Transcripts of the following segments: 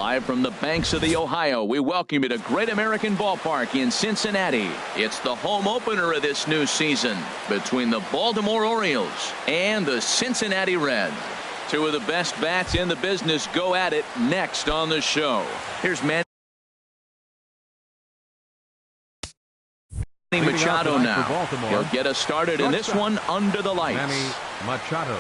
Live from the banks of the Ohio, we welcome you to Great American Ballpark in Cincinnati. It's the home opener of this new season between the Baltimore Orioles and the Cincinnati Reds. Two of the best bats in the business go at it next on the show. Here's Manny Machado now. He'll get us started in this one under the lights. Manny Machado.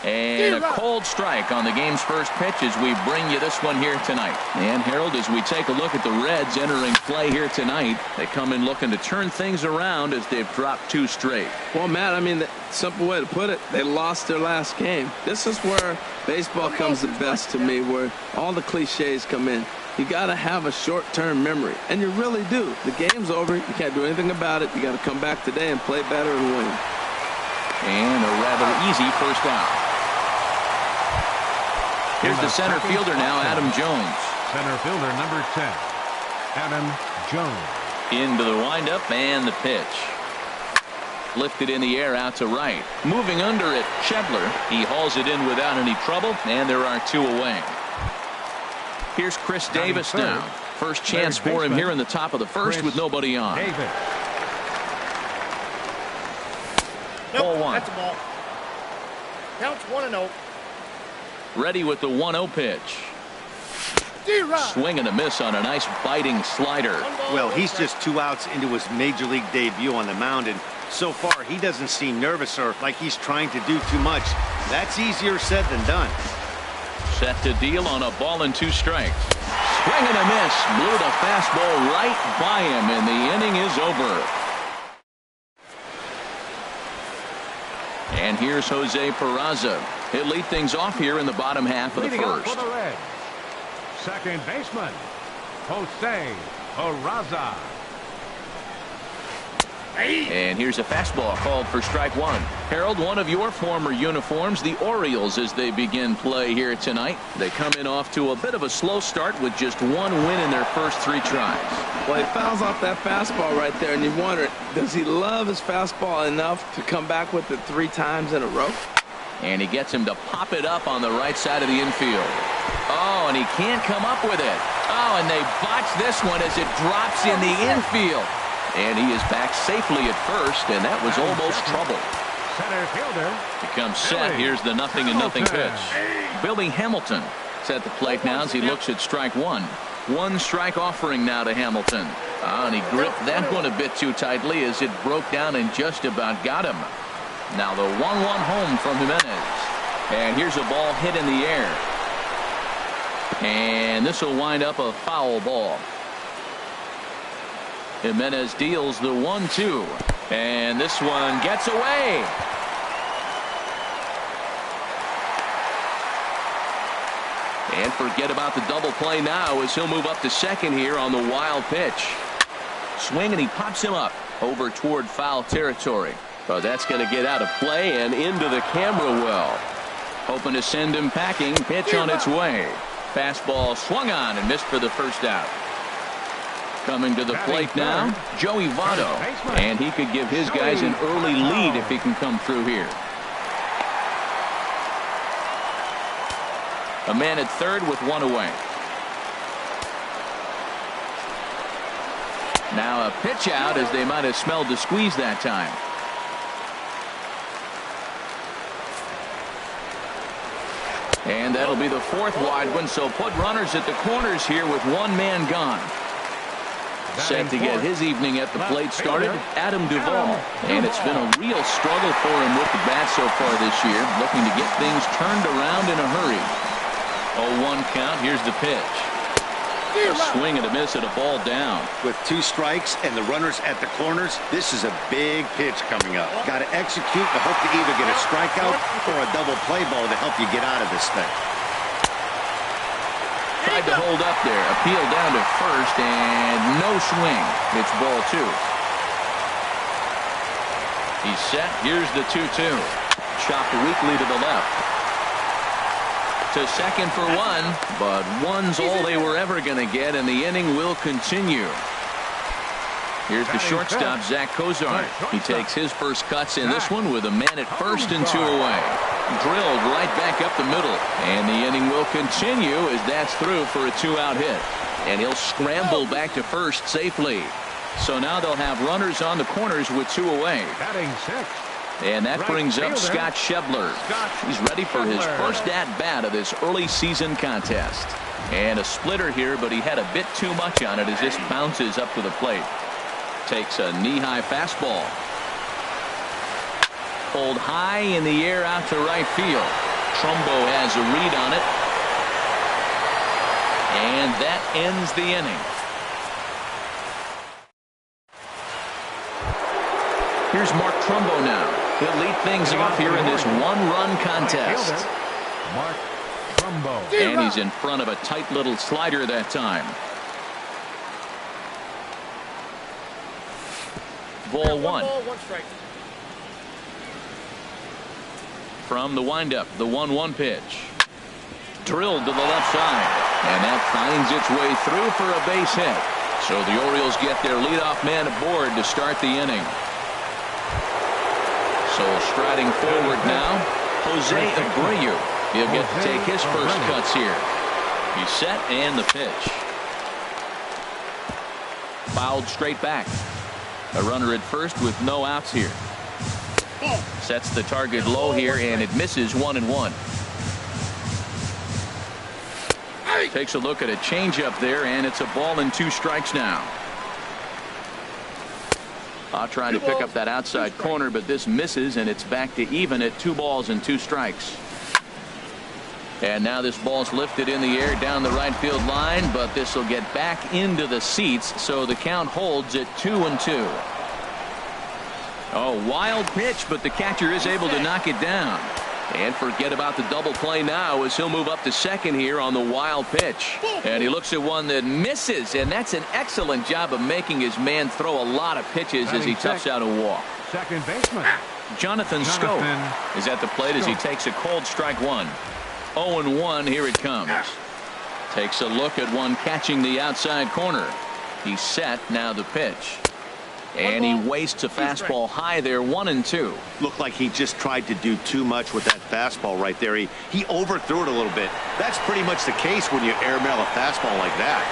And a cold strike on the game's first pitch as we bring you this one here tonight. And Harold, as we take a look at the Reds entering play here tonight, they come in looking to turn things around as they've dropped 2 straight. Well, Matt, I mean, the simple way to put it, they lost their last game. This is where baseball comes the best to me, where all the cliches come in. You got to have a short-term memory, and you really do. The game's over. You can't do anything about it. You got to come back today and play better and win. And a rather easy first out. Here's the center fielder now, Adam Jones. Center fielder number 10, Adam Jones. Into the windup and the pitch. Lifted in the air out to right. Moving under it, Schebler. He hauls it in without any trouble, and there are 2 away. Here's Chris Davis now. First chance for him here in the top of the first with nobody on. Ball 1. That's a ball. Counts 1-0. Ready with the 1-0 pitch. Swing and a miss on a nice biting slider. Well, he's just 2 outs into his major league debut on the mound, and so far he doesn't seem nervous or like he's trying to do too much. That's easier said than done. Set to deal on a ball and 2 strikes. Swing and a miss. Blew the fastball right by him, and the inning is over. And here's Jose Peraza. He'll lead things off here in the bottom half of the first. For the Reds, second baseman, Jose Peraza. And here's a fastball called for strike 1. Harold, one of your former uniforms, the Orioles, as they begin play here tonight. They come in off to a bit of a slow start with just 1 win in their first 3 tries. Well, he fouls off that fastball right there, and you wonder, does he love his fastball enough to come back with it 3 times in a row? And he gets him to pop it up on the right side of the infield. Oh, and he can't come up with it. Oh, and they botch this one as it drops in the infield. And he is back safely at first, and that was almost trouble. Center fielder. Becomes set. Here's the 0-0 pitch. Billy Hamilton is at the plate now as he looks at strike 1. 1 strike offering now to Hamilton. And he gripped that one a bit too tightly as it broke down and just about got him. Now the 1-1 home from Jimenez. And here's a ball hit in the air. And this will wind up a foul ball. Jimenez deals the 1-2. And this one gets away. And forget about the double play now as he'll move up to second here on the wild pitch. Swing and he pops him up over toward foul territory. So that's going to get out of play and into the camera well. Hoping to send him packing. Pitch on its way. Fastball swung on and missed for the first out. Coming to the plate now, Joey Votto. And he could give his guys an early lead if he can come through here. A man at third with 1 away. Now a pitch out as they might have smelled the squeeze that time. And that'll be the 4th wide one, so put runners at the corners here with 1 man gone. Set to get his evening at the plate started, Adam Duvall. And it's been a real struggle for him with the bat so far this year, looking to get things turned around in a hurry. 0-1 count. Here's the pitch. A swing and a miss at a ball down. With 2 strikes and the runners at the corners, this is a big pitch coming up. Got to execute and hope to either get a strikeout or a double play ball to help you get out of this thing. Tried to hold up there. Appeal down to first and no swing. It's ball 2. He's set. Here's the 2-2. Chopped weakly to the left. To second for 1, but 1's all they were ever going to get, and the inning will continue. Here's the shortstop, Zach Kozar. He takes his first cuts in this one with a man at first and 2 away. Drilled right back up the middle. And the inning will continue as that's through for a 2-out hit. And he'll scramble back to first safely. So now they'll have runners on the corners with 2 away. Batting sixth. And that brings up Scott Schebler. He's ready for his first at-bat of this early season contest. And a splitter here, but he had a bit too much on it as this bounces up to the plate. Takes a knee-high fastball. Pulled high in the air out to right field. Trumbo has a read on it. And that ends the inning. Here's Mark Trumbo now. He'll lead things off here in this one-run contest. Mark Trumbo. And he's in front of a tight little slider that time. Ball 1. From the windup, the 1-1 pitch. Drilled to the left side. And that finds its way through for a base hit. So the Orioles get their leadoff man aboard to start the inning. So striding forward now, Jose Abreu. He'll get to take his first cuts here. He's set and the pitch. Fouled straight back. A runner at first with no outs here. Sets the target low here and it misses 1-1. Takes a look at a changeup there and it's a ball and 2 strikes now. Trying to pick up that outside corner, but this misses and it's back to even at 2 balls and 2 strikes. And now this ball's lifted in the air down the right field line, but this will get back into the seats, so the count holds at 2-2. Oh, wild pitch, but the catcher is able to knock it down. And forget about the double play now as he'll move up to second here on the wild pitch. And he looks at one that misses, and that's an excellent job of making his man throw a lot of pitches as he toughs out a walk. Second baseman. Jonathan Scope is at the plate as he takes a cold strike 1. 0-1, here it comes. Takes a look at one catching the outside corner. He's set, now the pitch. And he wastes a fastball high there, 1-2. Looked like he just tried to do too much with that fastball right there. He overthrew it a little bit. That's pretty much the case when you airmail a fastball like that.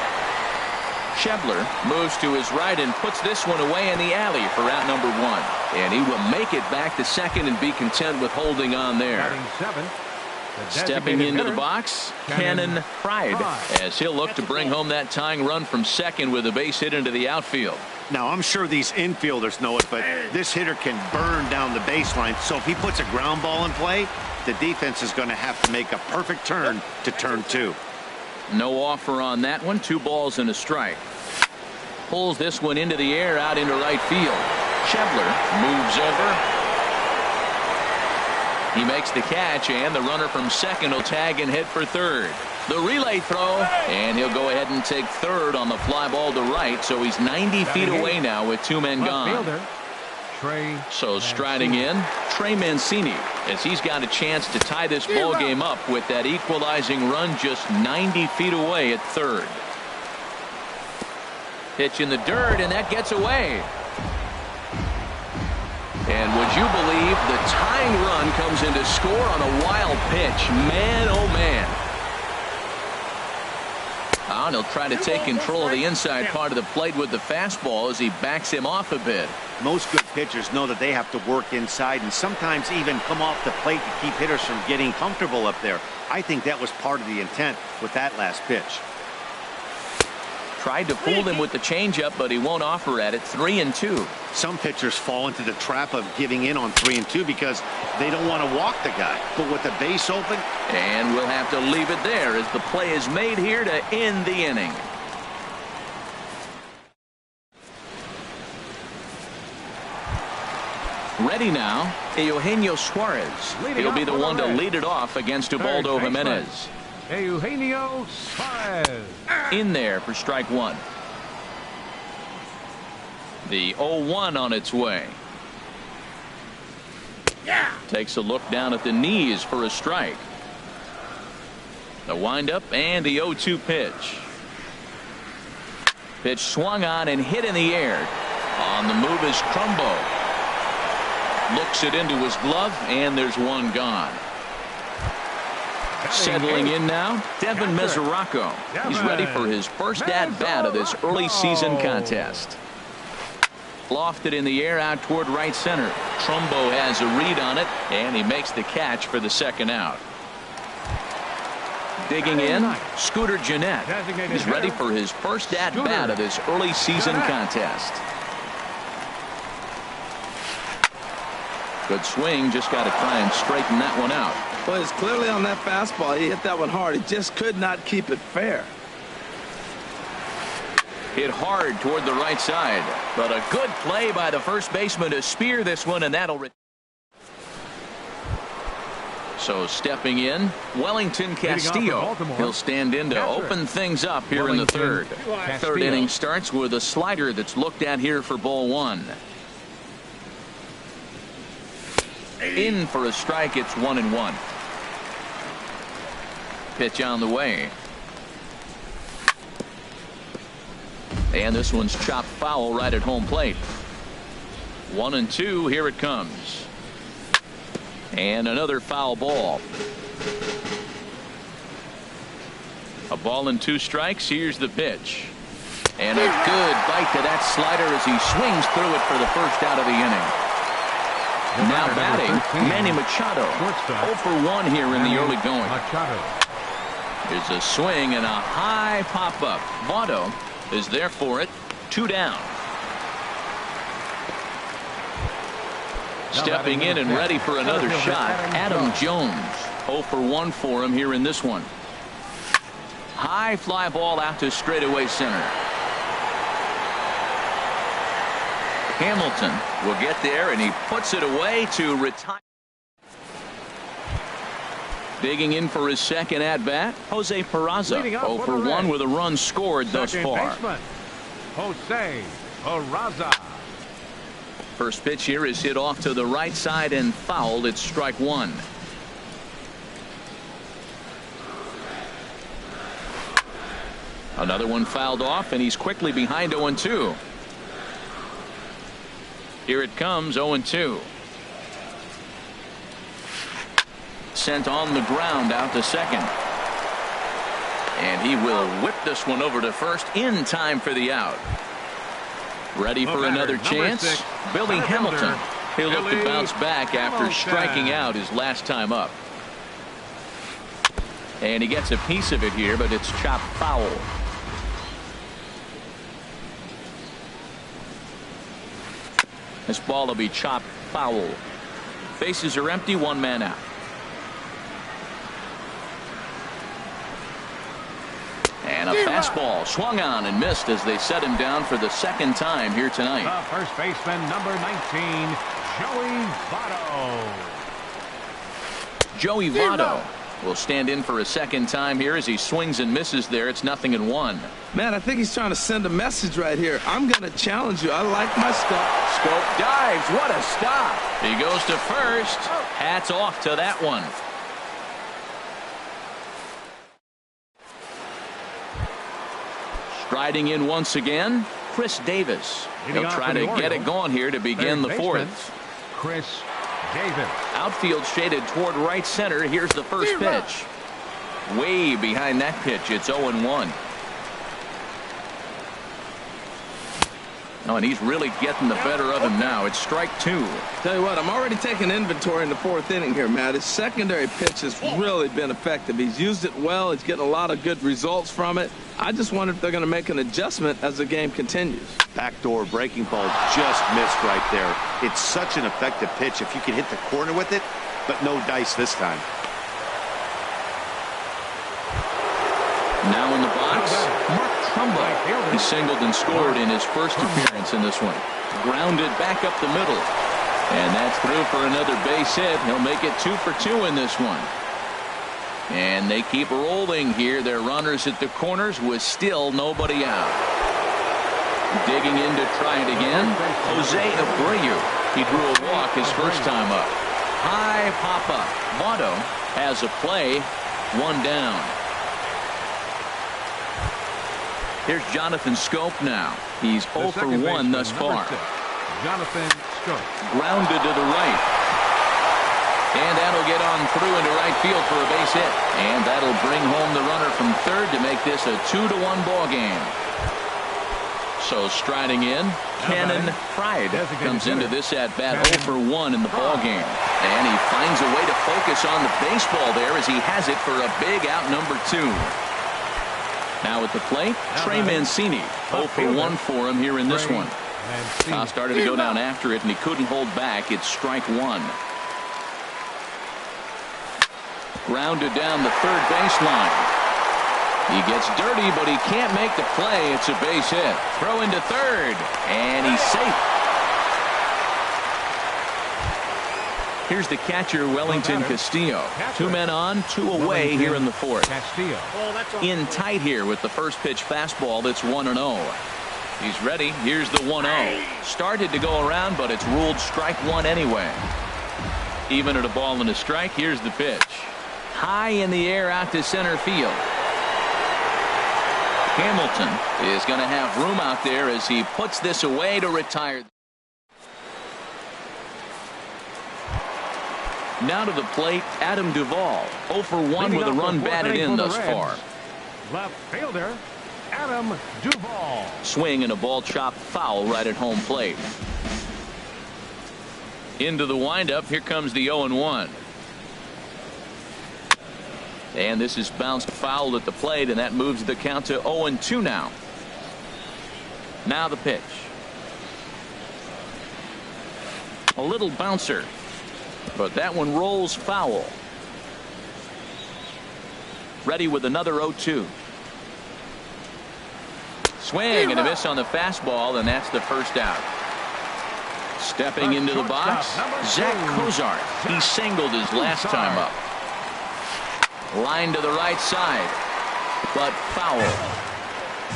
Schebler moves to his right and puts this one away in the alley for out number 1. And he will make it back to second and be content with holding on there. Batting seventh. Stepping into the box, Cannon Pride, as he'll look to bring home that tying run from second with a base hit into the outfield. Now, I'm sure these infielders know it, but this hitter can burn down the baseline. So if he puts a ground ball in play, the defense is going to have to make a perfect turn to turn 2. No offer on that one. 2 balls and a strike. Pulls this one into the air out into right field. Schebler moves over. He makes the catch, and the runner from second will tag and hit for third. The relay throw, and he'll go ahead and take third on the fly ball to right, so he's 90 feet away now with 2 men gone. So striding in, Trey Mancini, as he's got a chance to tie this ball game up with that equalizing run just 90 feet away at third. Pitch in the dirt, and that gets away. And would you believe the tying run comes in to score on a wild pitch? Man, oh man. And he'll try to take control of the inside part of the plate with the fastball as he backs him off a bit. Most good pitchers know that they have to work inside and sometimes even come off the plate to keep hitters from getting comfortable up there. I think that was part of the intent with that last pitch. Tried to fool him with the changeup, but he won't offer at it. 3-2. Some pitchers fall into the trap of giving in on 3-2 because they don't want to walk the guy. But with the base open. And we'll have to leave it there as the play is made here to end the inning. Ready now, Eugenio Suarez. He'll be the one to lead it off against Ubaldo Jimenez. Eugenio Suarez. In there for strike 1. The 0-1 on its way. Takes a look down at the knees for a strike. The windup and the 0-2 pitch. Pitch swung on and hit in the air. On the move is Trumbo. Looks it into his glove, and there's one gone. Settling in now, Devin Mesoraco. He's ready for his first at-bat of this early season contest. Lofted in the air out toward right center. Trumbo has a read on it, and he makes the catch for the second out. Digging in, Scooter Gennett. He's ready for his first at-bat of this early season contest. Good swing, just got to try and straighten that one out. Well, it's clearly on that fastball. He hit that one hard. He just could not keep it fair. Hit hard toward the right side, but a good play by the first baseman to spear this one, and that'll. So stepping in, Wellington Castillo. He'll stand in to open things up here in the third. Third inning starts with a slider that's looked at here for ball one. In for a strike. It's 1-1. Pitch on the way. And this one's chopped foul right at home plate. 1-2. Here it comes. And another foul ball. A ball and 2 strikes. Here's the pitch. And a good bite to that slider as he swings through it for the first out of the inning. Now batting, Manny Machado. 0 for 1 here in the early going. There's a swing and a high pop-up. Votto is there for it. 2 down. Stepping in and ready for another shot, Adam Jones. 0 for 1 for him here in this one. High fly ball out to straightaway center. Hamilton will get there, and he puts it away to retire. Digging in for his second at-bat, Jose Peraza. 0 for 1 with a run scored thus far. Jose Peraza. First pitch here is hit off to the right side and fouled. It's strike 1. Another one fouled off, and he's quickly behind 0-2. Here it comes, 0-2. Sent on the ground out to second. And he will whip this one over to first in time for the out. Ready for another chance? Billy Hamilton. He'll look to bounce back after striking out his last time up. And he gets a piece of it here, but it's chopped foul. This ball will be chopped foul. Bases are empty, 1 man out. And a fastball swung on and missed as they set him down for the second time here tonight. The first baseman, number 19, Joey Votto. Joey Votto will stand in for a second time here as he swings and misses there. It's 0-1. Man, I think he's trying to send a message right here. I'm going to challenge you. I like my stuff. Scope dives. What a stop. He goes to first. Hats off to that one. Striding in once again, Chris Davis. He'll try to get it going here to begin the fourth. Chris Davis. Outfield shaded toward right center. Here's the first pitch. Way behind that pitch. It's 0-1. Oh, and he's really getting the better of him now. It's strike 2. Tell you what, I'm already taking inventory in the 4th inning here, Matt. His secondary pitch has really been effective. He's used it well. He's getting a lot of good results from it. I just wonder if they're going to make an adjustment as the game continues. Backdoor breaking ball just missed right there. It's such an effective pitch if you can hit the corner with it, but no dice this time. Now in the box, Mark Trumbo. He singled and scored in his first appearance in this one. Grounded back up the middle. And that's through for another base hit. He'll make it 2 for 2 in this one. And they keep rolling here. Their runners at the corners with still nobody out. Digging in to try it again, Jose Abreu. He drew a walk his first time up. High pop-up. Votto has a play. 1 down. Here's Jonathan Scope now. He's 0 for 1 thus far. Jonathan Scope. Grounded to the right. And that'll get on through into right field for a base hit. And that'll bring home the runner from third to make this a 2-1 ball game. So striding in, Cannon Pride comes into this at-bat 0 for 1 in the ball game. And he finds a way to focus on the baseball there as he has it for a big out number 2. Now at the plate, Trey Mancini. 0 for 1 for him here in this one. Started to go down after it, and he couldn't hold back. It's strike 1. Grounded down the third baseline. He gets dirty, but he can't make the play. It's a base hit. Throw into third, and he's safe. Here's the catcher, Wellington Castillo. 2 men on, 2 away here in the fourth. In tight here with the first pitch fastball that's 1-0. He's ready. Here's the 1-0. Started to go around, but it's ruled strike 1 anyway. Even at a ball and a strike, here's the pitch. High in the air out to center field. Hamilton is going to have room out there as he puts this away to retire. Now to the plate, Adam Duvall. 0 for 1 with a run batted in thus far. Left fielder, Adam Duvall. Swing and a ball chopped foul right at home plate. Into the windup. Here comes the 0-1. And this is bounced foul at the plate, and that moves the count to 0-2 now. Now the pitch. A little bouncer, but that one rolls foul. Ready with another 0-2. Swing and a miss on the fastball, and that's the first out. Stepping into the box, Zach Cozart. He singled his last time up. Line to the right side, but foul.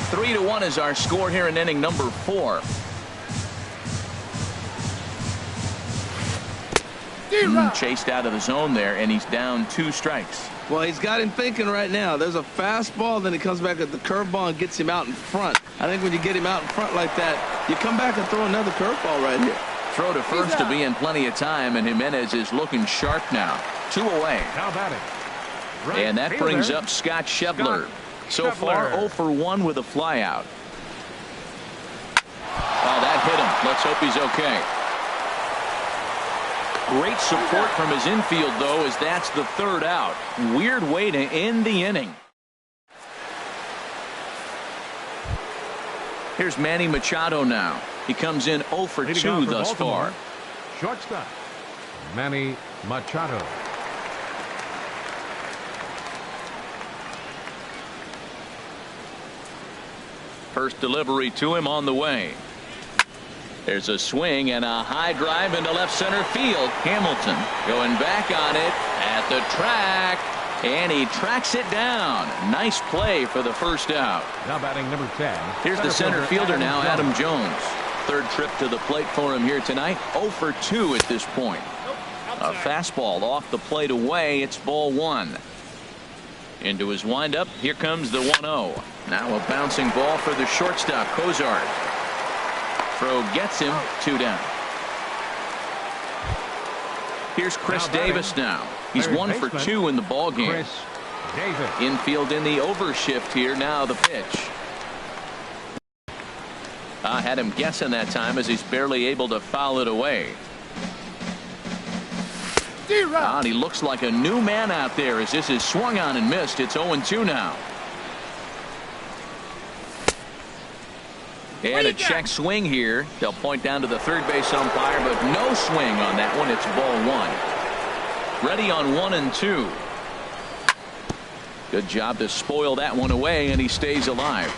3-1 is our score here in inning number 4. Chased out of the zone there, and he's down 2 strikes. Well, he's got him thinking right now. There's a fastball, then he comes back at the curveball and gets him out in front. I think when you get him out in front like that, you come back and throw another curveball right here. Throw to first to be in plenty of time, and Jimenez is looking sharp now. 2 away. Now batting. And that brings up Scott Schebler. So far 0 for 1 with a flyout. Oh, that hit him. Let's hope he's okay. Great support from his infield, though, as that's the 3rd out. Weird way to end the inning. Here's Manny Machado now. He comes in 0 for 2 thus far. Shortstop, Manny Machado. First delivery to him on the way. There's a swing and a high drive into left center field. Hamilton going back on it at the track, and he tracks it down. Nice play for the first out. Now batting number 10. Here's the center fielder now, Adam Jones. 3rd trip to the plate for him here tonight. 0 for 2 at this point. A fastball off the plate away. It's ball 1. Into his windup. Here comes the 1-0. Now a bouncing ball for the shortstop, Cozart. Throw gets him. 2 down. Here's Chris Davis now. He's 1 for 2 in the ball game. Infield in the overshift here. Now the pitch. Had him guessing that time as he's barely able to foul it away. And he looks like a new man out there as this is swung on and missed. It's 0-2 now. And a check swing here. They'll point down to the third base umpire, but no swing on that one. It's ball 1. Ready on 1 and 2. Good job to spoil that one away, and he stays alive.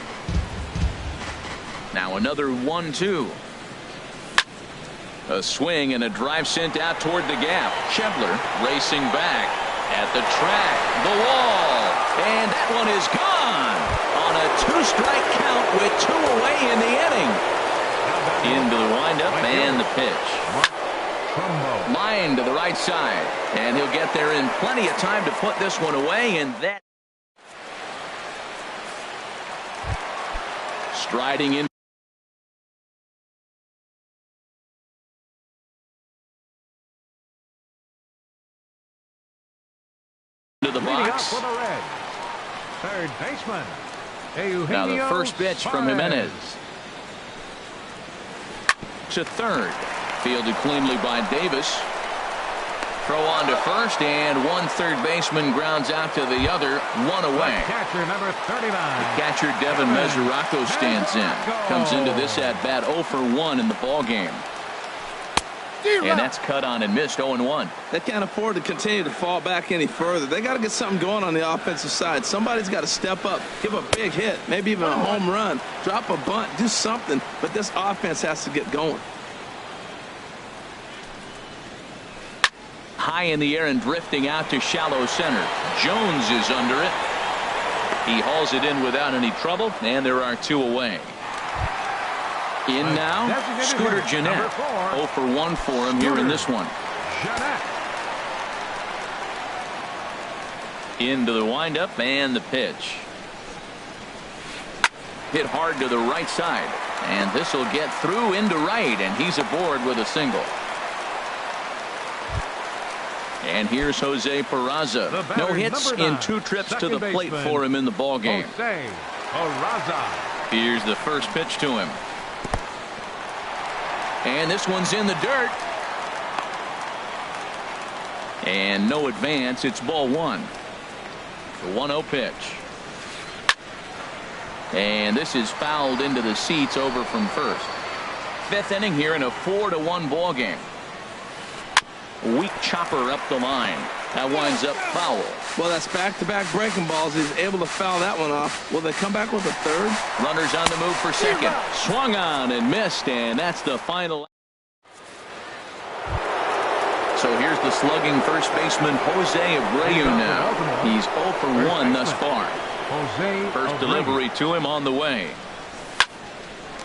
Now another 1-2. A swing and a drive sent out toward the gap. Schebler racing back at the track, the wall, and that one is gone on a 2-strike count with 2 away in the inning. Into the windup and the pitch. Line to the right side, and he'll get there in plenty of time to put this one away, and that Striding in to the box. For the Reds, third baseman, Now the first pitch from Jimenez. To third. Fielded cleanly by Davis. Throw on to first, and one third baseman grounds out to the other, one away. Catcher number 39. Catcher Devin Mesoraco stands in. Comes into this at bat 0 for 1 in the ball game. And that's cut on and missed 0-1. They can't afford to continue to fall back any further. They got to get something going on the offensive side. Somebody's got to step up, give a big hit, maybe even a home run, drop a bunt, do something. But this offense has to get going. High in the air and drifting out to shallow center. Jones is under it. He hauls it in without any trouble, and there are 2 away. In now, Scooter Gennett. 0 for 1 for him here in this one. Into the windup and the pitch. Hit hard to the right side, and this will get through into right, and he's aboard with a single. And here's Jose Peraza. No hits in 2 trips to the plate for him in the ball game. Here's the first pitch to him. And this one's in the dirt. And no advance. It's ball 1. The 1-0 pitch. And this is fouled into the seats over from first. 5th inning here in a 4-1 ball game. Weak chopper up the line. That winds up foul. Well, that's back-to-back breaking balls. He's able to foul that one off. Will they come back with a third? Runners on the move for second. Swung on and missed, and that's the final. So here's the slugging first baseman, Jose Abreu now. He's 0 for 1 thus far. First delivery to him on the way.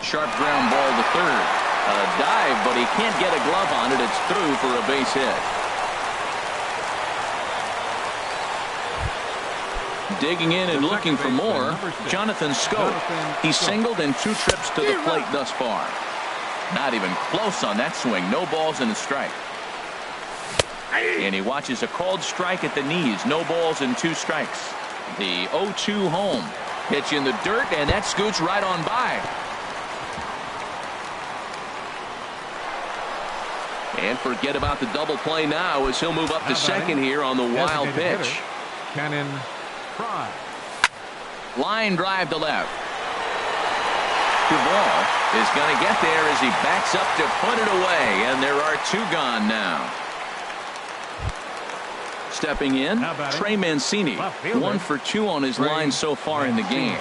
Sharp ground ball to third. A dive, but he can't get a glove on it. It's through for a base hit. Digging in and looking for more, Jonathan Schoop. He's singled in 2 trips to the plate thus far. Not even close on that swing. No balls and a strike. And he watches a called strike at the knees. No balls and 2 strikes. The 0-2 home. Pitch in the dirt, and that scoots right on by. And forget about the double play now as he'll move up to second here on the wild pitch. Cannon Fry. Line drive to left. Duvall is going to get there as he backs up to put it away, and there are 2 gone now. Stepping in, Trey Mancini, 1 for 2 on his line so far in the game.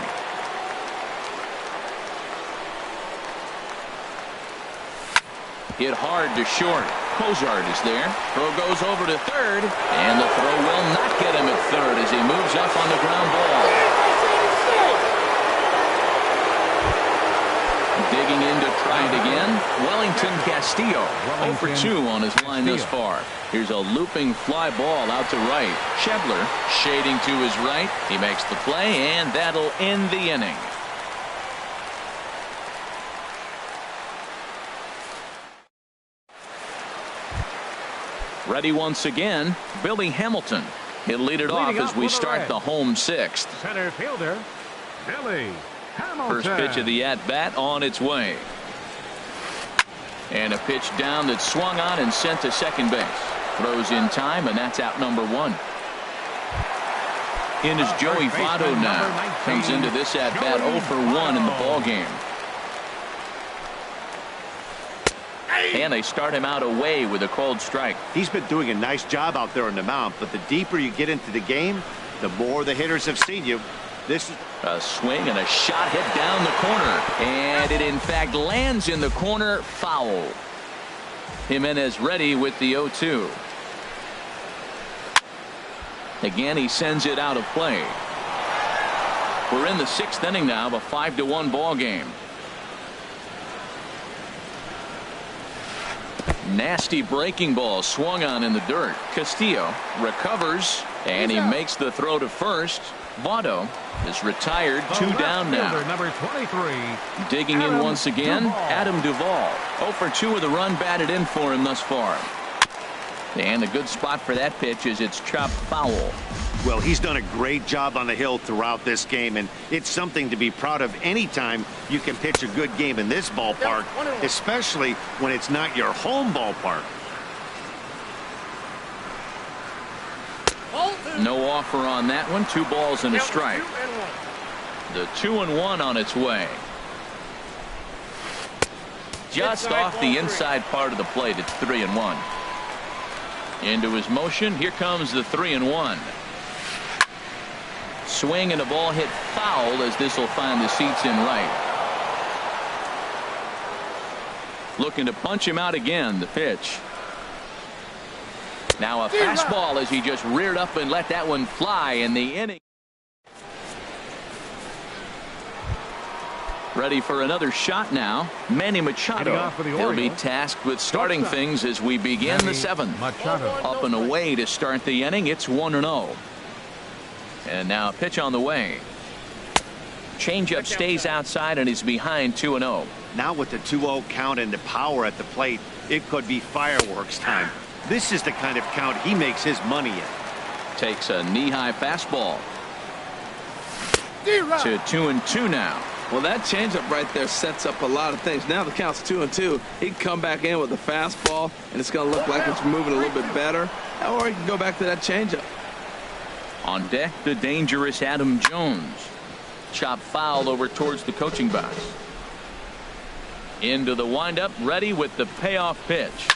Hit hard to short. Cozart is there. Throw goes over to third, and the throw will not get him at third as he moves up on the ground ball. Digging in to try it again. Wellington Castillo, 0 for 2 on his line thus far. Here's a looping fly ball out to right. Schebler shading to his right. He makes the play, and that'll end the inning. Ready once again, Billy Hamilton. He'll lead it off as we start the home 6th. Center fielder, Billy Hamilton. First pitch of the at-bat on its way. And a pitch down that's swung on and sent to second base. Throws in time, and that's out number 1. In is Joey Votto now. Comes into this at-bat 0 for 1 in the ball game. And they start him out away with a called strike. He's been doing a nice job out there on the mound, but the deeper you get into the game, the more the hitters have seen you. This is a swing and a shot hit down the corner, and it in fact lands in the corner. Foul. Jimenez ready with the 0-2. Again, he sends it out of play. We're in the 6th inning now of a 5-1 ball game. Nasty breaking ball swung on in the dirt. Castillo recovers, and he makes the throw to first. Votto is retired. Two down now. Number 23. Digging in once again, Adam Duvall. 0 for 2 with a run batted in for him thus far. And the good spot for that pitch is it's chopped foul. Well, he's done a great job on the hill throughout this game, and it's something to be proud of anytime you can pitch a good game in this ballpark, especially when it's not your home ballpark. No offer on that one. 2 balls and a strike. The 2-1 on its way. Just off the inside part of the plate. It's 3-1. Into his motion. Here comes the 3-1. Swing and a ball hit foul as this will find the seats in right. Looking to punch him out again. The pitch. Now a fastball as he just reared up and let that one fly in the inning. Ready for another shot now. Manny Machado. He'll be tasked with starting things as we begin the 7th. Up and away to start the inning. It's 1-0. And now a pitch on the way. Changeup stays outside and he's behind 2-0. Now with the 2-0 count and the power at the plate, it could be fireworks time. This is the kind of count he makes his money in. Takes a knee-high fastball. To 2-2 now. Well, that changeup right there sets up a lot of things. Now the count's 2-2. He can come back in with a fastball, and it's going to look like it's moving a little bit better. Or he can go back to that changeup. On deck, the dangerous Adam Jones. Chop foul over towards the coaching box. Into the windup, ready with the payoff pitch.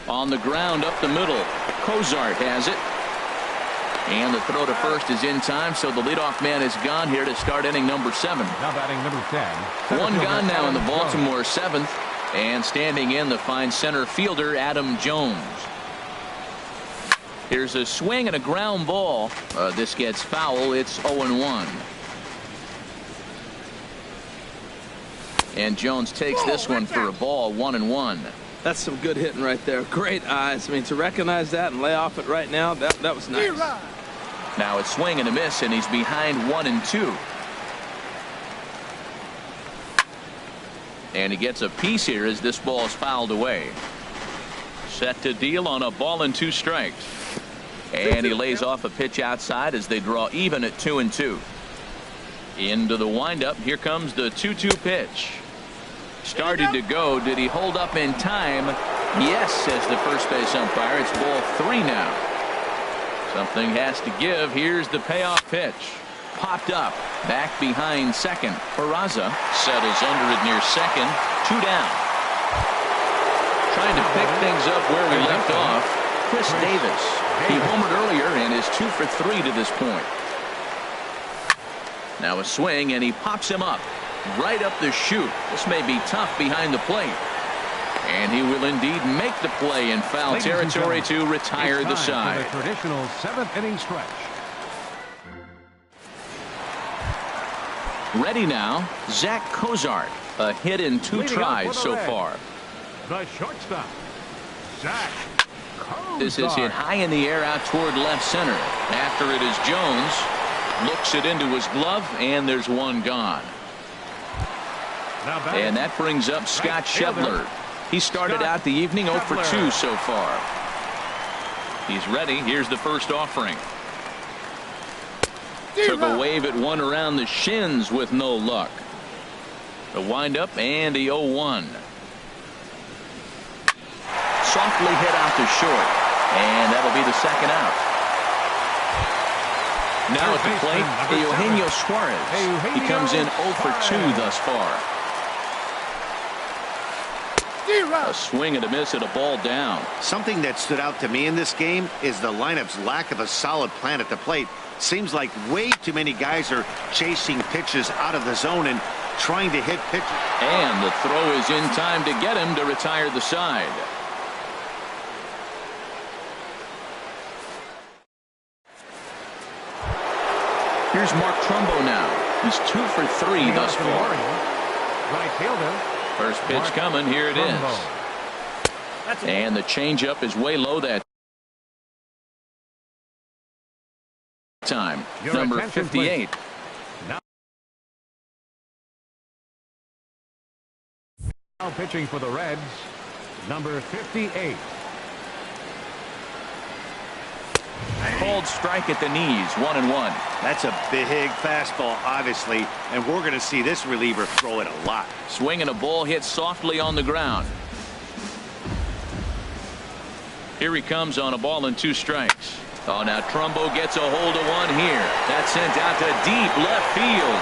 On the ground up the middle. Cozart has it. And the throw to first is in time, so the leadoff man is gone here to start inning number 7. Now batting number 10. One gone now in the Baltimore 7th. And standing in the fine center fielder, Adam Jones. Here's a swing and a ground ball. This gets foul. It's 0-1. And Jones takes this one for a ball. 1-1. That's some good hitting right there. Great eyes. I mean, to recognize that and lay off it right now, that was nice. Now it's swing and a miss, and he's behind 1-2. And he gets a piece here as this ball is fouled away. Set to deal on a ball and 2 strikes. And he lays off a pitch outside as they draw even at 2-2. Into the windup. Here comes the 2-2 pitch. Started to go. Did he hold up in time? Yes, says the first base umpire. It's ball 3 now. Something has to give. Here's the payoff pitch. Popped up. Back behind second. Peraza settles under it near second. 2 down. Trying to pick things up where we left off. Chris Davis. He homered earlier and is 2 for 3 to this point. Now a swing, and he pops him up. Right up the chute. This may be tough behind the plate. And he will indeed make the play in foul territory to retire the side. The traditional 7th inning stretch. Ready now, Zach Cozart. A hit in 2 tries so far. The shortstop, Zach Cozart. This is hit high in the air out toward left center. After it is Jones. Looks it into his glove, and there's one gone. And that brings up Scott Schebler. He started out the evening 0 for 2 so far. He's ready. Here's the first offering. Took a wave at one around the shins with no luck. The windup and the 0-1. Softly hit out to short. And that'll be the second out. Now at the plate, Eugenio Suarez. He comes in 0 for 2 thus far. A swing and a miss at a ball down. Something that stood out to me in this game is the lineup's lack of a solid plan at the plate. Seems like way too many guys are chasing pitches out of the zone and trying to hit pitches. And the throw is in time to get him to retire the side. Here's Mark Trumbo now. He's 2 for 3 thus far. Right fielder. First pitch coming. Here it is. And the changeup is way low that time. Number 58. Now pitching for the Reds, number 58. Called strike at the knees, 1-1. That's a big fastball, obviously, and we're going to see this reliever throw it a lot. Swinging a ball hit softly on the ground. Here he comes on a ball and 2 strikes. Oh, now Trumbo gets a hold of one here. That's sent out to deep left field.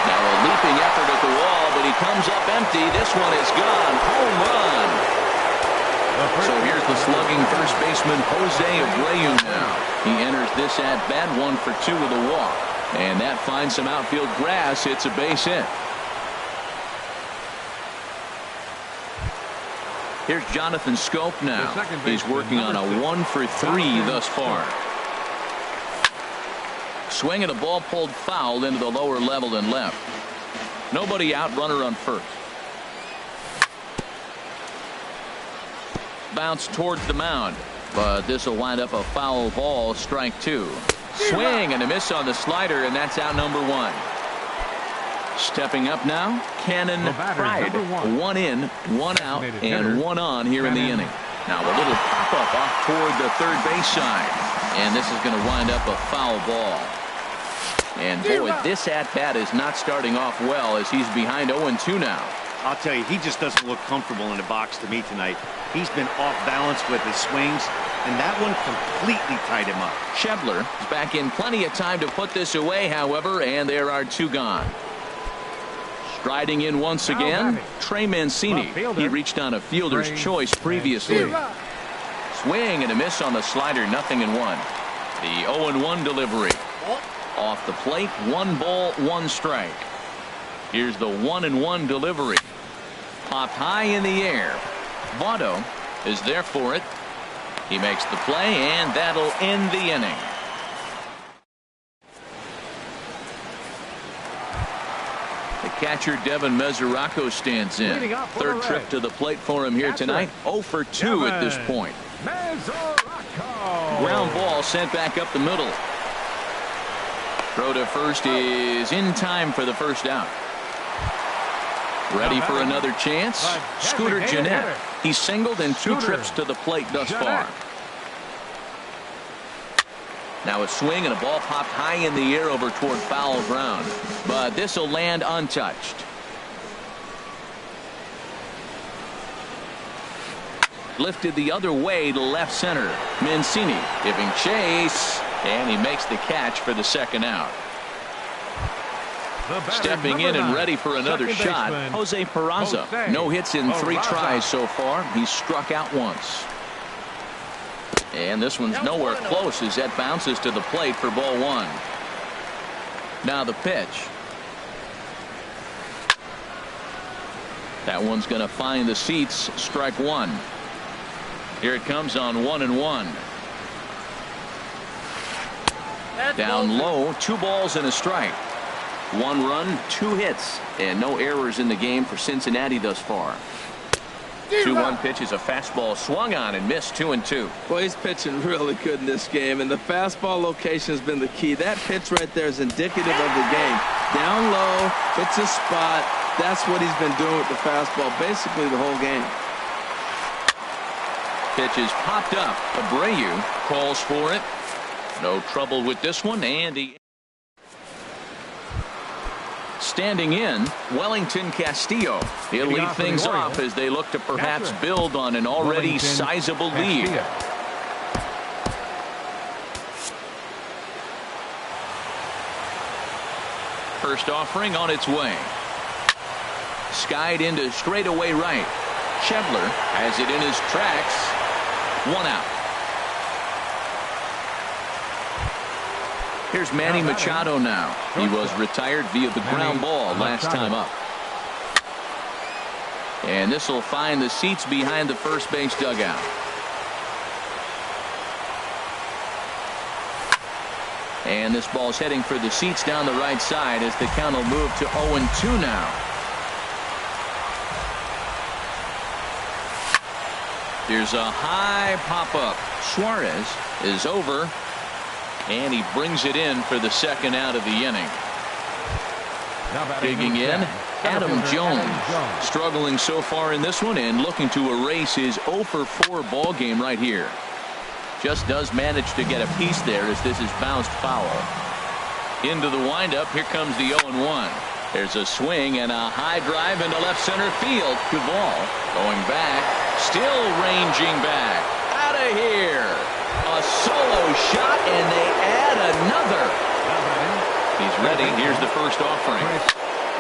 Now a leaping effort at the wall, but he comes up empty. This one is gone. Home run. So here's the slugging first baseman Jose Abreu now. He enters this at bat 1 for 2 with a walk. And that finds some outfield grass. It's a base hit. Here's Jonathan Scope now. He's working on a 1 for 3 thus far. Swinging a ball pulled foul into the lower level and left. Nobody out, runner on first. Bounce towards the mound, but this will wind up a foul ball, strike 2. Swing and a miss on the slider, and that's out number 1. Stepping up now, Cannon Pride. 1 in, 1 out, and 1 on here in the inning. Now a little pop-up off toward the third base side, and this is going to wind up a foul ball. And boy, this at-bat is not starting off well as he's behind 0-2 now. I'll tell you, he just doesn't look comfortable in the box to me tonight. He's been off balance with his swings, and that one completely tied him up. Schebler is back in plenty of time to put this away, however, and there are 2 gone. Striding in once again, Trey Mancini. He reached on a fielder's choice previously. Swing and a miss on the slider, 0-1. The 0-1 delivery. Off the plate, 1 ball, 1 strike. Here's the 1-1 delivery. Popped high in the air. Votto is there for it. He makes the play, and that'll end the inning. The catcher Devin Mesoraco stands in. Third trip to the plate for him here tonight. 0 for 2 at this point. Ground ball sent back up the middle. Throw to first is in time for the first out. Ready for another chance? Scooter Gennett. He's singled in 2 trips to the plate thus far. Now a swing and a ball popped high in the air over toward foul ground. But this will land untouched. Lifted the other way to left center. Mancini giving chase. And he makes the catch for the second out. Stepping in and ready for another shot, Jose Peraza. No hits in 3 tries so far. He's struck out once. And this one's nowhere close as that bounces to the plate for ball 1. Now the pitch. That one's going to find the seats. Strike 1. Here it comes on 1-1. Down low, 2 balls and a strike. 1 run, 2 hits, and no errors in the game for Cincinnati thus far. 2-1 pitch is a fastball swung on and missed. 2-2. Well, he's pitching really good in this game, and the fastball location has been the key. That pitch right there is indicative of the game. Down low, it's a spot. That's what he's been doing with the fastball basically the whole game. Pitch is popped up. Abreu calls for it. No trouble with this one, and he standing in, Wellington Castillo. He'll lead things off as they look to perhaps build on an already sizable lead. First offering on its way. Skied into straightaway right. Schebler has it in his tracks. 1 out. Here's Manny Machado now. He was retired via the ground ball last time up. And this will find the seats behind the first base dugout. And this ball's heading for the seats down the right side as the count will move to 0-2 now. Here's a high pop-up. Suarez is over, and he brings it in for the second out of the inning. Digging in, Adam Jones. Struggling so far in this one and looking to erase his 0 for 4 ball game right here. Just does manage to get a piece there as this is bounced foul. Into the windup, here comes the 0-1. There's a swing and a high drive into left center field. Good ball. Going back, still ranging back. Out of here. A solo shot, and they add another. He's ready. Here's the first offering.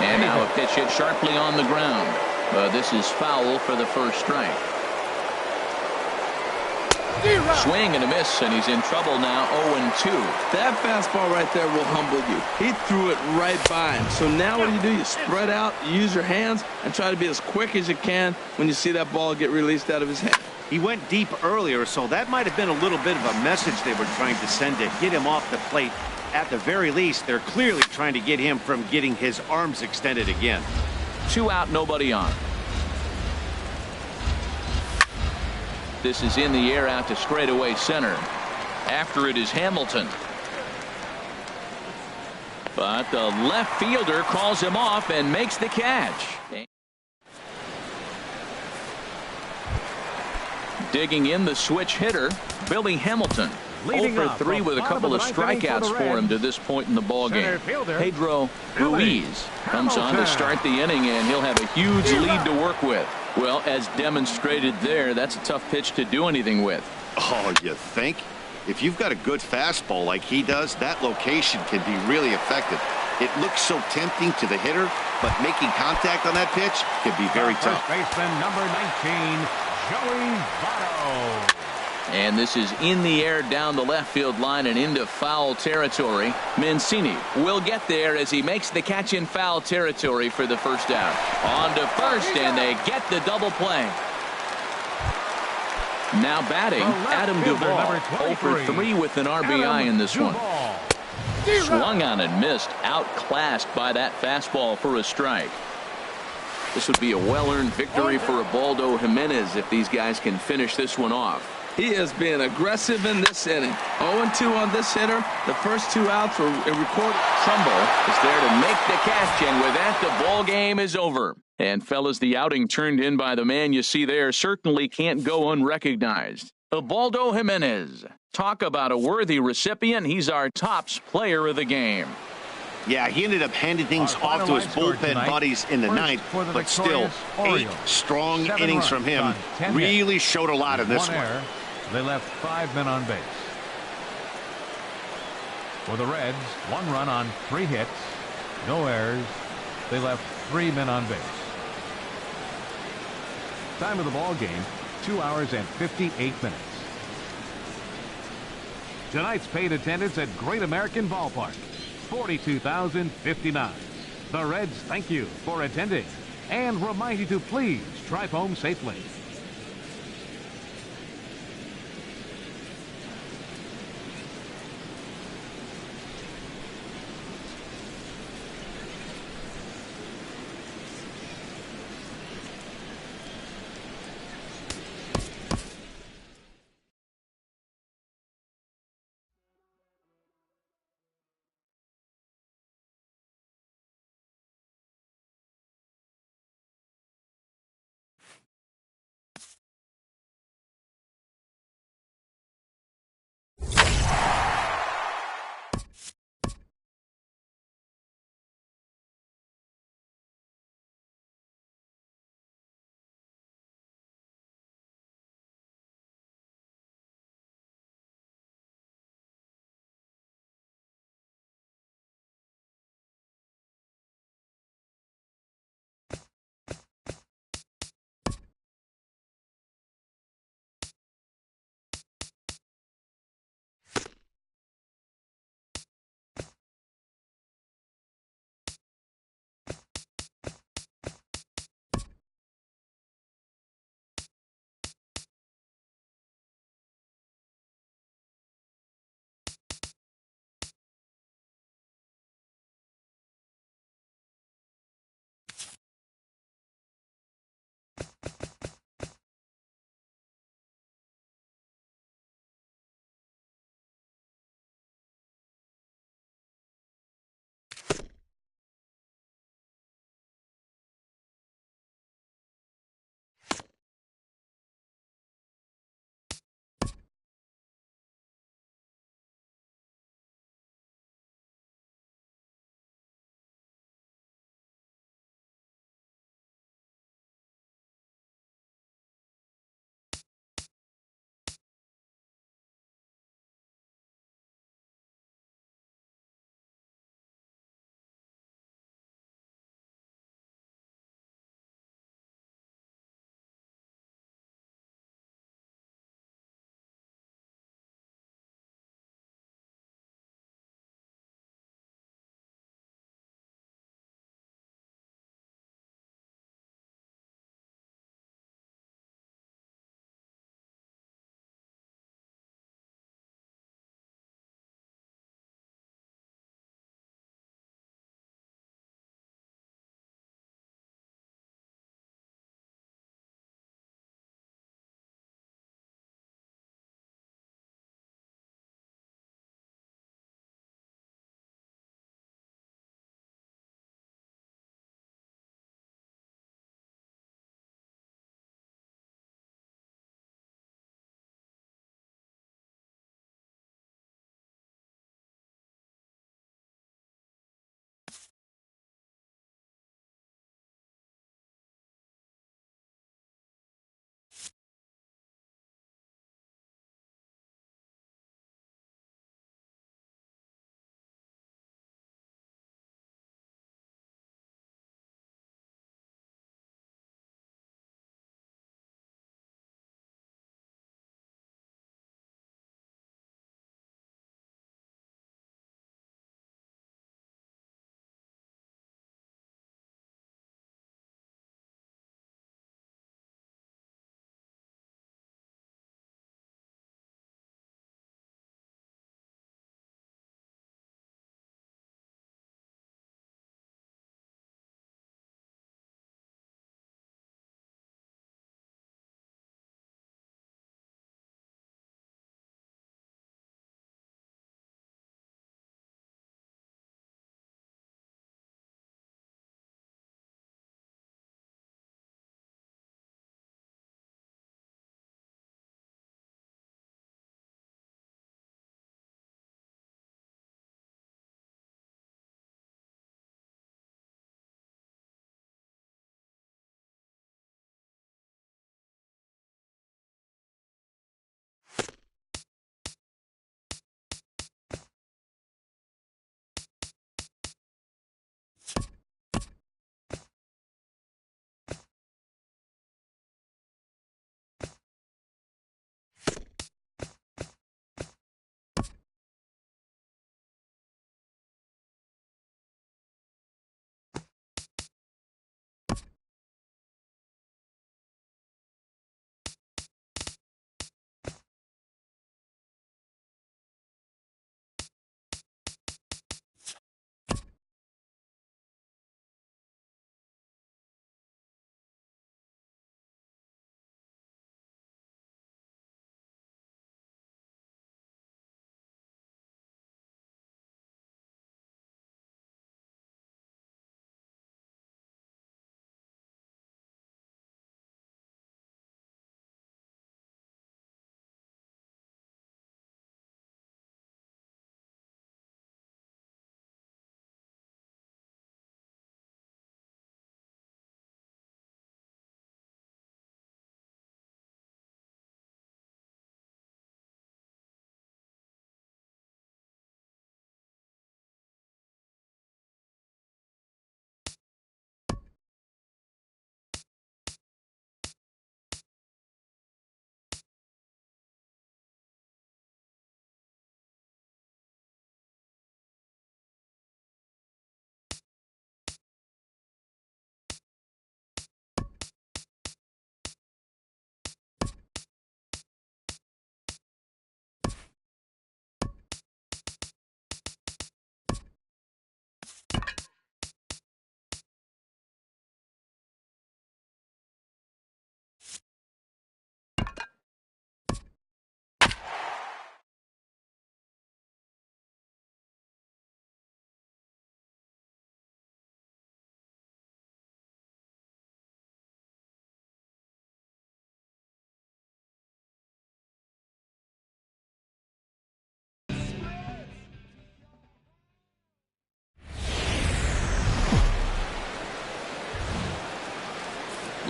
And now a pitch hit sharply on the ground. This is foul for the first strike. Swing and a miss, and he's in trouble now. 0-2. That fastball right there will humble you. He threw it right by him. So now what do? You spread out, you use your hands, and try to be as quick as you can when you see that ball get released out of his hand. He went deep earlier, so that might have been a little bit of a message they were trying to send to get him off the plate. At the very least, they're clearly trying to get him from getting his arms extended again. 2 out, nobody on. This is in the air out to straightaway center. After it is Hamilton. But the left fielder calls him off and makes the catch. Digging in the switch hitter, Billy Hamilton. 0 for 3 with a couple of strikeouts for him to this point in the ballgame. Pedro Ruiz comes on to start the inning, and he'll have a huge lead to work with. Well, as demonstrated there, that's a tough pitch to do anything with. Oh, you think? If you've got a good fastball like he does, that location can be really effective. It looks so tempting to the hitter, but making contact on that pitch can be very tough. First baseman number 19, Joey Votto. And this is in the air down the left field line and into foul territory. Mancini will get there as he makes the catch in foul territory for the first out. On to first, and they get the double play. Now batting, Adam Duvall. 0 for 3 with an RBI in this one. Swung on and missed. Outclassed by that fastball for a strike. This would be a well-earned victory for Ubaldo Jimenez if these guys can finish this one off. He is being aggressive in this inning. 0-2 on this hitter. The first 2 outs were recorded. Trumbo is there to make the catch, and with that, the ball game is over. And fellas, the outing turned in by the man you see there certainly can't go unrecognized. Ubaldo Jimenez. Talk about a worthy recipient. He's our tops player of the game. Yeah, he ended up handing things off to his bullpen buddies in the ninth, but still, 8 strong innings from him really showed a lot in this one. They left 5 men on base. For the Reds, 1 run on 3 hits, no errors. They left 3 men on base. Time of the ball game, 2 hours and 58 minutes. Tonight's paid attendance at Great American Ballpark, 42,059. The Reds thank you for attending and remind you to please drive home safely.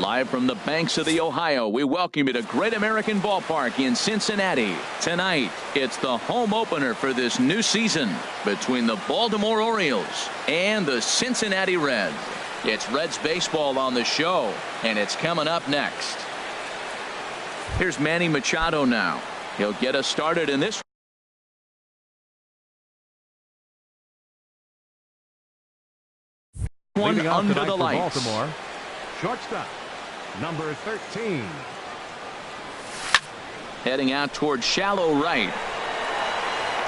Live from the banks of the Ohio, we welcome you to Great American Ballpark in Cincinnati. Tonight, it's the home opener for this new season between the Baltimore Orioles and the Cincinnati Reds. It's Reds baseball on the show, and it's coming up next. Here's Manny Machado now. He'll get us started in this one under the lights. Baltimore, shortstop, number 13. Heading out toward shallow right.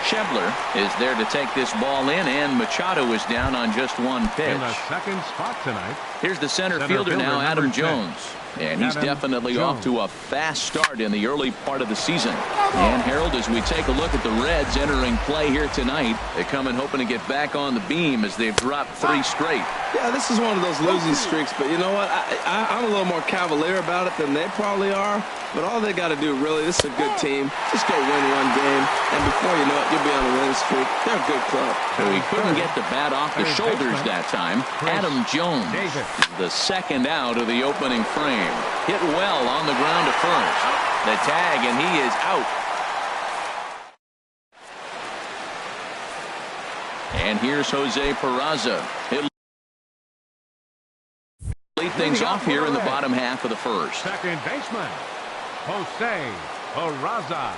Schebler is there to take this ball in, and Machado is down on just one pitch. In the second spot tonight. Here's the center fielder now, Adam Jones. And he's definitely off to a fast start in the early part of the season. And Harold, as we take a look at the Reds entering play here tonight, they come in hoping to get back on the beam as they've dropped 3 straight. Yeah, this is one of those losing streaks, but you know what? I'm a little more cavalier about it than they probably are. But all they got to do, really, this is a good team. Just go win one game, and before you know it, you'll be on a winning streak. They're a good club. So he couldn't get the bat off the shoulders that time. Adam Jones, the second out of the opening frame. Hit well on the ground to first. The tag, and he is out. And here's Jose Peraza. He'll lead things off here in the bottom half of the first. Second baseman, Jose Peraza.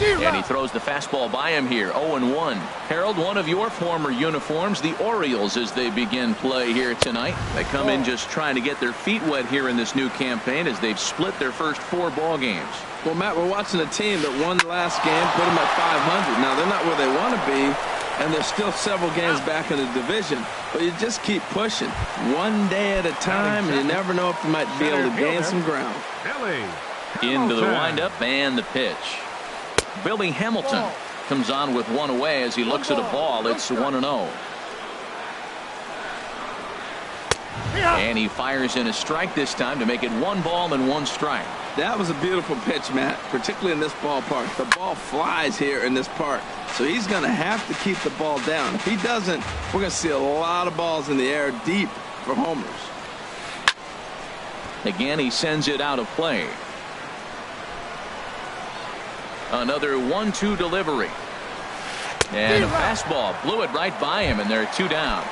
And he throws the fastball by him here. 0-1. Harold, one of your former uniforms, the Orioles, as they begin play here tonight. They come in just trying to get their feet wet here in this new campaign as they've split their first 4 ball games. Well, Matt, we're watching a team that won the last game, put them at 500. Now, they're not where they want to be, and they're still several games back in the division. But you just keep pushing one day at a time, and you never know if you might be able to gain some ground. Into the windup and the pitch. Billy Hamilton comes on with one away as he looks at a ball. It's 1-0. And he fires in a strike this time to make it 1 ball and 1 strike. That was a beautiful pitch, Matt, particularly in this ballpark. The ball flies here in this park, so he's going to have to keep the ball down. If he doesn't, we're going to see a lot of balls in the air deep for homers. Again, he sends it out of play. Another 1-2 delivery. And a fastball blew it right by him, and there are 2 down.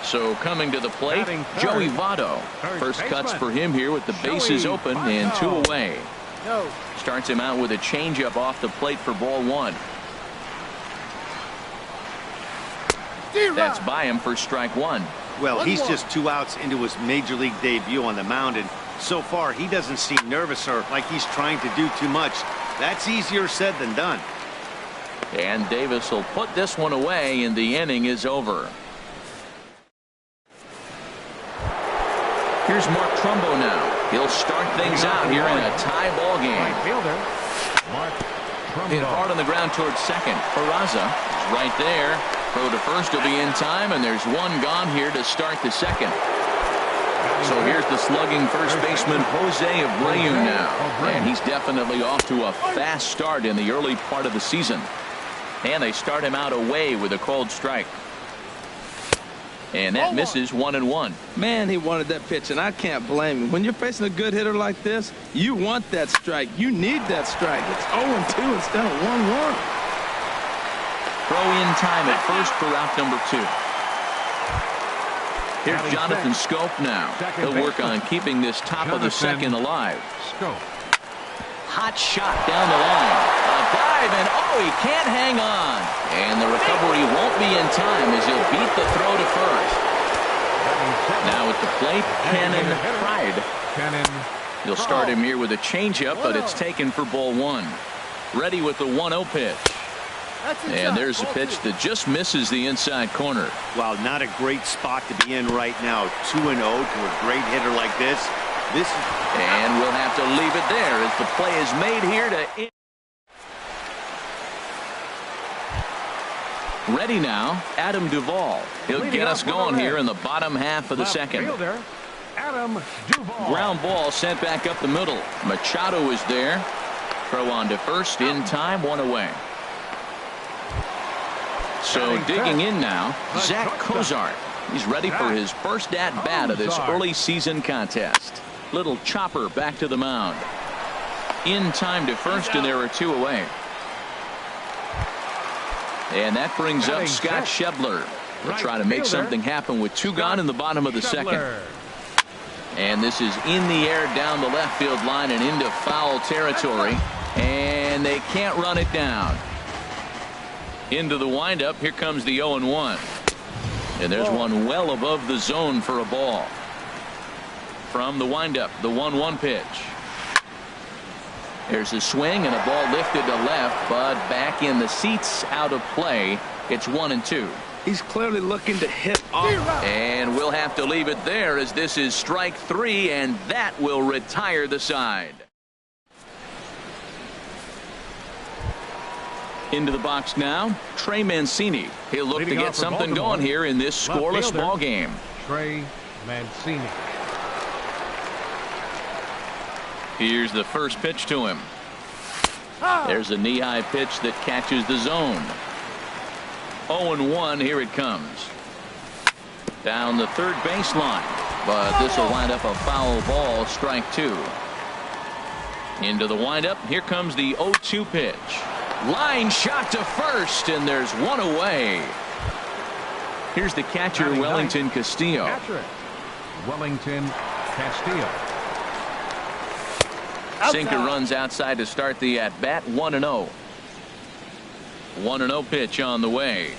So coming to the plate, Joey Votto. First cuts for him here with the bases open and 2 away. Starts him out with a changeup off the plate for ball 1. That's by him for strike 1. Well, he's just 2 outs into his major league debut on the mound, and so far he doesn't seem nervous or like he's trying to do too much. That's easier said than done. And Davis will put this one away, and the inning is over. Here's Mark Trumbo now. He'll start things out here in a tie ball game. Hit hard on the ground towards second. Peraza is right there. Throw to first will be in time, and there's 1 gone here to start the second. So here's the slugging first baseman Jose Abreu now. And he's definitely off to a fast start in the early part of the season. And they start him out away with a cold strike. And that misses 1-1. Man, he wanted that pitch, and I can't blame him. When you're facing a good hitter like this, you want that strike. You need that strike. It's 0-2 instead of 1-1. Throw in time at first for out number 2. Here's Jonathan Scope now. He'll work on keeping this top of the second alive. Hot shot down the line. A dive, and he can't hang on. And the recovery won't be in time as he'll beat the throw to first. Now at the plate, Cannon Pride. He'll start him here with a changeup, but it's taken for ball 1. Ready with the 1-0 pitch. And there's a pitch that just misses the inside corner. Wow, not a great spot to be in right now. 2-0 to a great hitter like this. And we'll have to leave it there as the play is made here to. Ready now, Adam Duvall. He'll get us going here in the bottom half of the second. Adam Duvall. Ground ball sent back up the middle. Machado is there. Throw on to first in time, 1 away. So digging in now, Zach Cozart. He's ready for his first at-bat of this early season contest. Little chopper back to the mound. In time to first, and there are 2 away. And that brings up Scott Schebler. They'll try to make something happen with 2 gone in the bottom of the second. And this is in the air down the left field line and into foul territory. And they can't run it down. Into the windup. Here comes the 0-1. And there's one well above the zone for a ball. From the windup, the 1-1 pitch. There's a swing and a ball lifted to left, but back in the seats, out of play. It's 1-2. He's clearly looking to hit off. And we'll have to leave it there as this is strike 3, and that will retire the side. Into the box now, Trey Mancini. He'll look to get something going here in this scoreless ball game. Trey Mancini. Here's the first pitch to him. There's a knee-high pitch that catches the zone. 0-1, here it comes. Down the third baseline, but this will wind up a foul ball, strike 2. Into the windup, here comes the 0-2 pitch. Line shot to first, and there's 1 away. Here's the catcher, Wellington Castillo. Wellington Castillo. Sinker runs outside to start the at-bat. 1-0. 1-0 pitch on the way.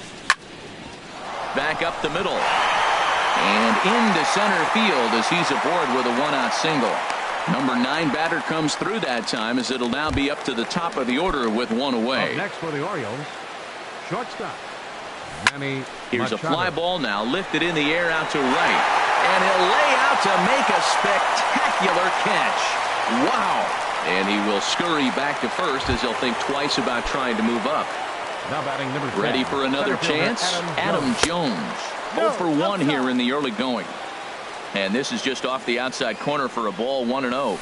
Back up the middle. And into center field as he's aboard with a 1-out single. Number 9 batter comes through that time as it'll now be up to the top of the order with 1 away. Up next for the Orioles, shortstop Manny Here's Machado. a fly ball now lifted in the air out to right. And he'll lay out to make a spectacular catch. Wow. And he will scurry back to first as he'll think twice about trying to move up. Now batting number 10. Ready for another chance? Adam Jones. 0 for 1 here in the early going. And this is just off the outside corner for a ball. 1-0.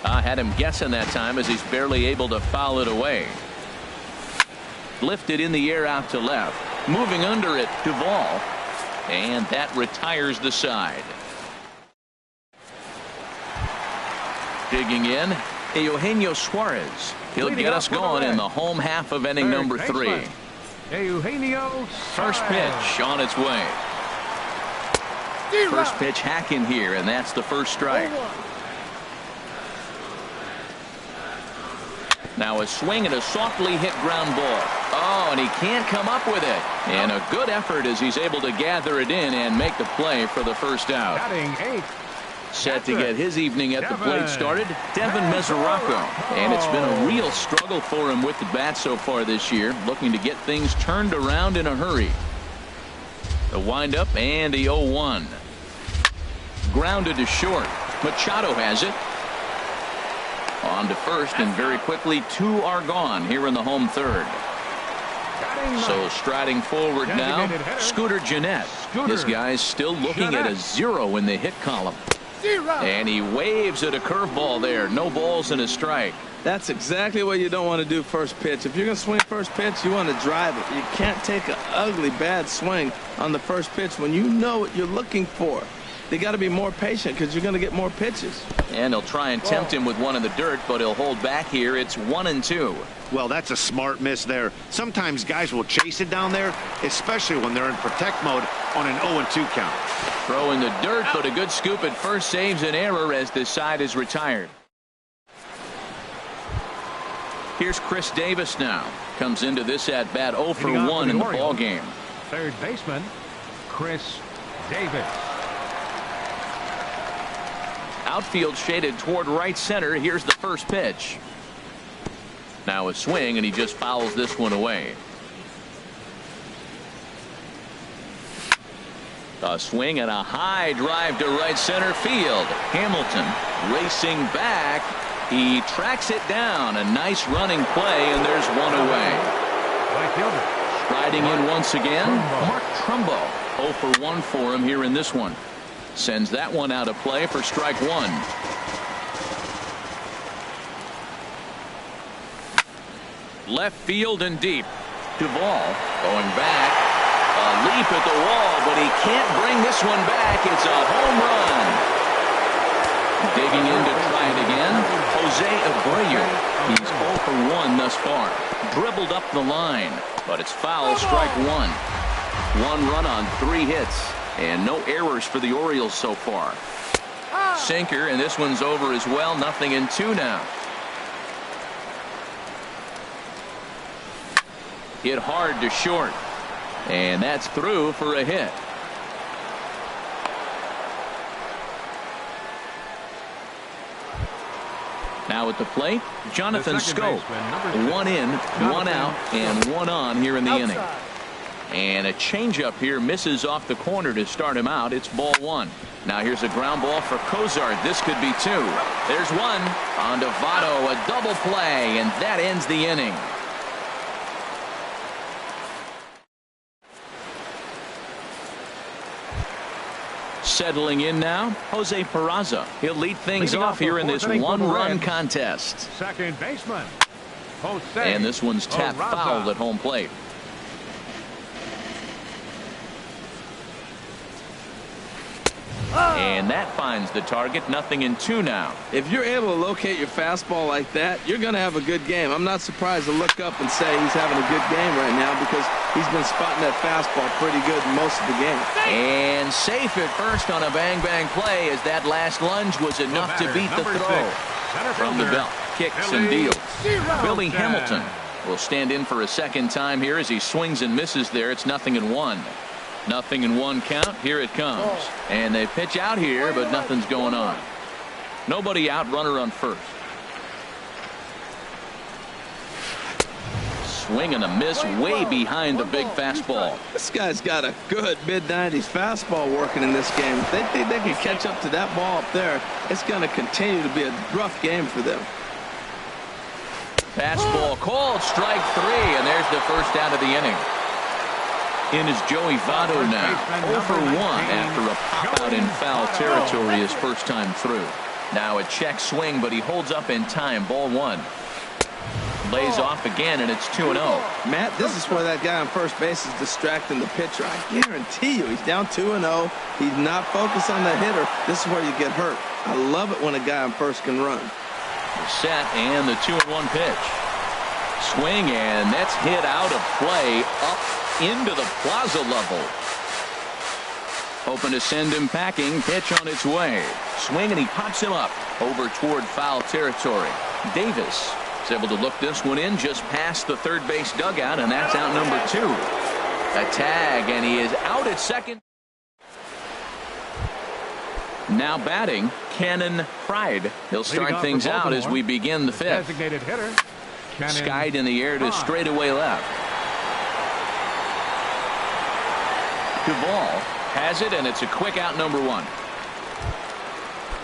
I had him guessing that time as he's barely able to foul it away. Lifted in the air out to left. Moving under it, Duvall. And that retires the side. Digging in, Eugenio Suarez. He'll get us going in the home half of inning number 3. Eugenio First pitch on its way. First pitch hacking here, and that's the first strike. Now a swing and a softly hit ground ball. Oh, and he can't come up with it. And a good effort as he's able to gather it in and make the play for the first out. batting 8. Set to get his evening at the plate started, Devin Mesoraco. And it's been a real struggle for him with the bat so far this year, looking to get things turned around in a hurry. The windup and the 0-1. Grounded to short. Machado has it. On to first, and very quickly 2 are gone here in the home third. So striding forward now, Scooter Gennett. This guy's still looking at a 0 in the hit column. And he waves at a curveball there. No balls and a strike. That's exactly what you don't want to do first pitch. If you're going to swing first pitch, you want to drive it. You can't take an ugly, bad swing on the first pitch when you know what you're looking for. They got to be more patient because you're going to get more pitches. And he'll try and tempt him with one in the dirt, but he'll hold back here. It's 1-2. Well, that's a smart miss there. Sometimes guys will chase it down there, especially when they're in protect mode on an 0-2 count. Throw in the dirt, but a good scoop at first saves an error as this side is retired. Here's Chris Davis now. Comes into this at bat 0 for 1 in the ball game. Third baseman, Chris Davis. Outfield shaded toward right center. Here's the first pitch. Now a swing, and he just fouls this one away. A swing and a high drive to right center field. Hamilton racing back. He tracks it down. A nice running play, and there's 1 away. Striding in once again, Mark Trumbo. 0 for 1 for him here in this one. Sends that one out of play for strike 1. Left field and deep. Duvall going back. A leap at the wall, but he can't bring this one back. It's a home run. Digging in to try it again, Jose Abreu. He's 0 for 1 thus far. Dribbled up the line, but it's foul, strike one. 1 run on 3 hits, and no errors for the Orioles so far. Sinker, and this one's over as well. 0-2 now. Hit hard to short, and that's through for a hit. Now at the plate, Jonathan Scope. 1 in, 1 out, and 1 on here in the inning. And a changeup here misses off the corner to start him out. It's ball 1. Now here's a ground ball for Cozart. This could be 2. There's 1 on to Votto, a double play, and that ends the inning. Settling in now, Jose Peraza. He'll lead things off here in this 1-run contest. Second baseman, Jose. And this one's tapped foul at home plate. And that finds the target. 0-2 now. If you're able to locate your fastball like that, you're going to have a good game. I'm not surprised to look up and say he's having a good game right now because he's been spotting that fastball pretty good most of the game. And safe at first on a bang-bang play as that last lunge was enough to beat the throw. From the belt, kicks and deals. Billy Hamilton will stand in for a second time here as he swings and misses there. It's 0-1. 0-1 count. Here it comes. And they pitch out here, but nothing's going on. Nobody out, runner on first. Swing and a miss way behind the big fastball. This guy's got a good mid-90s fastball working in this game. If they think they can catch up to that ball up there, it's going to continue to be a rough game for them. Fastball called, strike 3, and there's the first out of the inning. In is Joey Votto now, 0 for 1 after a pop-out in foul territory his first time through. Now a check swing, but he holds up in time. Ball 1. Lays off again, and it's 2-0. Matt, this is where that guy on first base is distracting the pitcher. I guarantee you, he's down 2-0. He's not focused on the hitter. This is where you get hurt. I love it when a guy on first can run. The set and the 2-1 pitch. Swing, and that's hit out of play up into the plaza level. Hoping to send him packing. Pitch on its way. Swing, and he pops him up over toward foul territory. Davis is able to look this one in just past the third base dugout, and that's out number 2. A tag, and he is out at second. Now batting, Cannon Pride. He'll start things out as we begin the 5th. Designated hitter. Skied in the air to straightaway left. Duvall has it, and it's a quick out, number 1.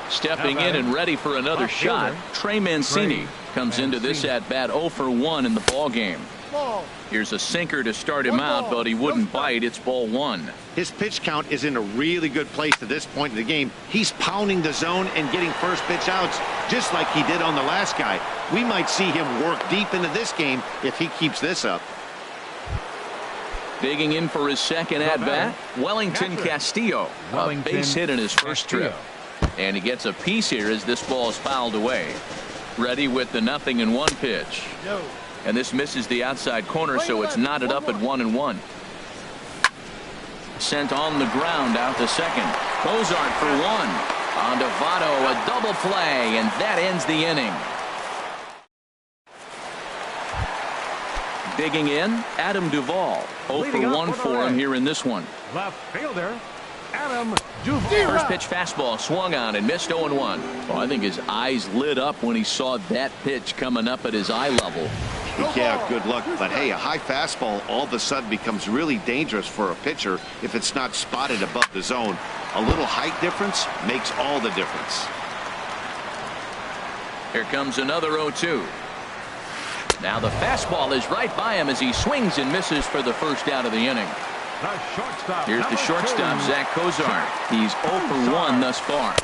Stepping in and ready for another shot, Trey Mancini comes into this at bat 0 for 1 in the ball game. Here's a sinker to start him out, but he wouldn't bite. It's ball 1. His pitch count is in a really good place at this point in the game. He's pounding the zone and getting first pitch outs just like he did on the last guy. We might see him work deep into this game if he keeps this up. Digging in for his second at-bat, Wellington Castillo. A base hit in his first trip. And he gets a piece here as this ball is fouled away. Ready with the 0-1 pitch. And this misses the outside corner, so it's knotted up at 1-1. Sent on the ground out to second. Cozart for 1. On to Votto, a double play, and that ends the inning. Digging in, Adam Duvall. 0 for 1 for him here in this one. Left fielder, Adam Duvall. First pitch fastball swung on and missed 0-1. Well, I think his eyes lit up when he saw that pitch coming up at his eye level. Yeah, good luck. But hey, a high fastball all of a sudden becomes really dangerous for a pitcher if it's not spotted above the zone. A little height difference makes all the difference. Here comes another 0-2. Now the fastball is right by him as he swings and misses for the first out of the inning. Here's the shortstop, Zach Cozart. He's 0 for 1 thus far.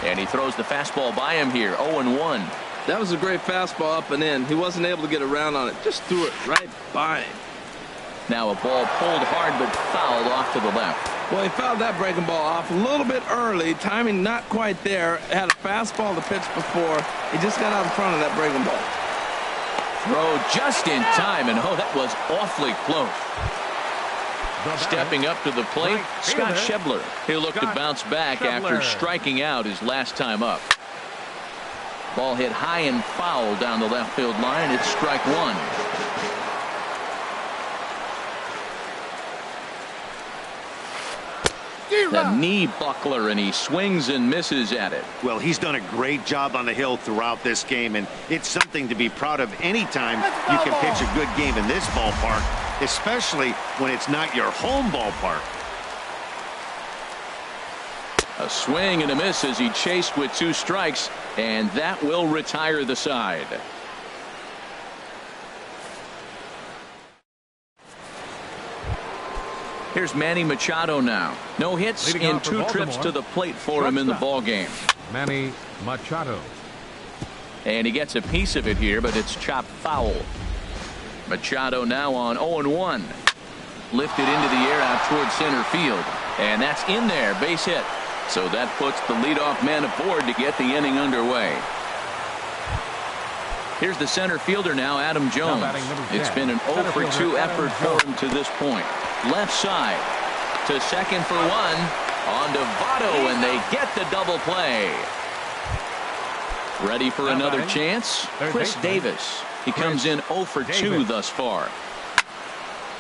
And he throws the fastball by him here, 0-1. That was a great fastball up and in. He wasn't able to get around on it. Just threw it right by him. Now a ball pulled hard but fouled off to the left. Well, he fouled that breaking ball off a little bit early. Timing not quite there. Had a fastball to pitch before. He just got out in front of that breaking ball. Throw just in time, and oh, that was awfully close. Stepping up to the plate, Scott Schebler. He'll look to bounce back after striking out his last time up. Ball hit high and foul down the left field line. It's strike one. The knee buckler, and he swings and misses at it. Well, he's done a great job on the hill throughout this game, and it's something to be proud of anytime you can pitch a good game in this ballpark, especially when it's not your home ballpark. A swing and a miss as he chased with 2 strikes, and that will retire the side. Here's Manny Machado now. No hits in 2 trips to the plate for him in the ballgame. Manny Machado. And he gets a piece of it here, but it's chopped foul. Machado now on 0-1. Lifted into the air out towards center field. And that's in there, base hit. So that puts the leadoff man aboard to get the inning underway. Here's the center fielder now, Adam Jones. It's been an 0-for-2 effort for him to this point. Left side to second for 1. On to Votto, and they get the double play. Ready for another chance? Chris Davis. He comes in 0-for-2 thus far.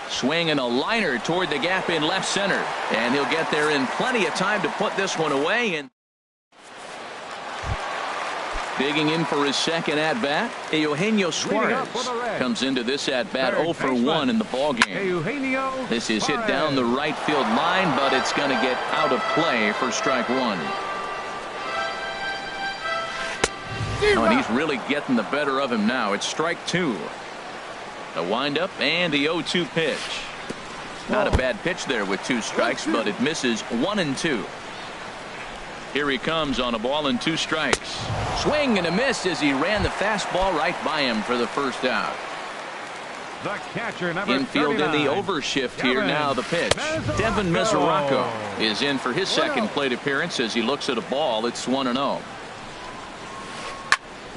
Swing and a liner toward the gap in left center. And he'll get there in plenty of time to put this one away. And digging in for his second at-bat, Eugenio Suarez comes into this at-bat 0-for-1 in the ballgame. This is hit down the right field line, but it's going to get out of play for strike 1. Oh, and he's really getting the better of him now. It's strike 2. The windup and the 0-2 pitch. Not a bad pitch there with 2 strikes, but it misses 1-2. Here he comes on a ball and 2 strikes. Swing and a miss as he ran the fastball right by him for the first out. The catcher, number Infield 39. in the overshift here now. The pitch. Devin Mesoraco is in for his second plate appearance as he looks at a ball. It's 1-0.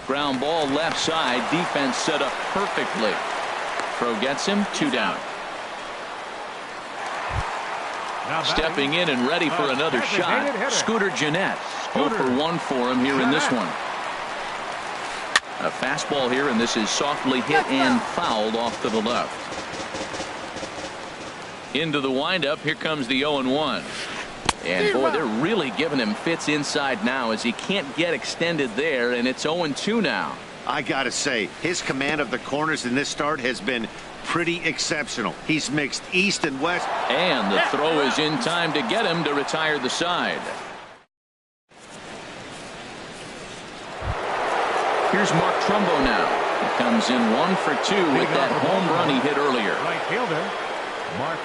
Ground ball left side. Defense set up perfectly. Throw gets him. 2 down. Stepping in and ready for another shot, Scooter Gennett. 0-for-1 for him here in this one. A fastball here, and this is softly hit and fouled off to the left. Into the windup. Here comes the 0-1. And boy, they're really giving him fits inside now as he can't get extended there, and it's 0-2 now. I gotta say, his command of the corners in this start has been pretty exceptional. He's mixed east and west. And the throw is in time to get him to retire the side. Here's Mark Trumbo now. He comes in 1-for-2 with that home run he hit earlier. Right fielder, Mark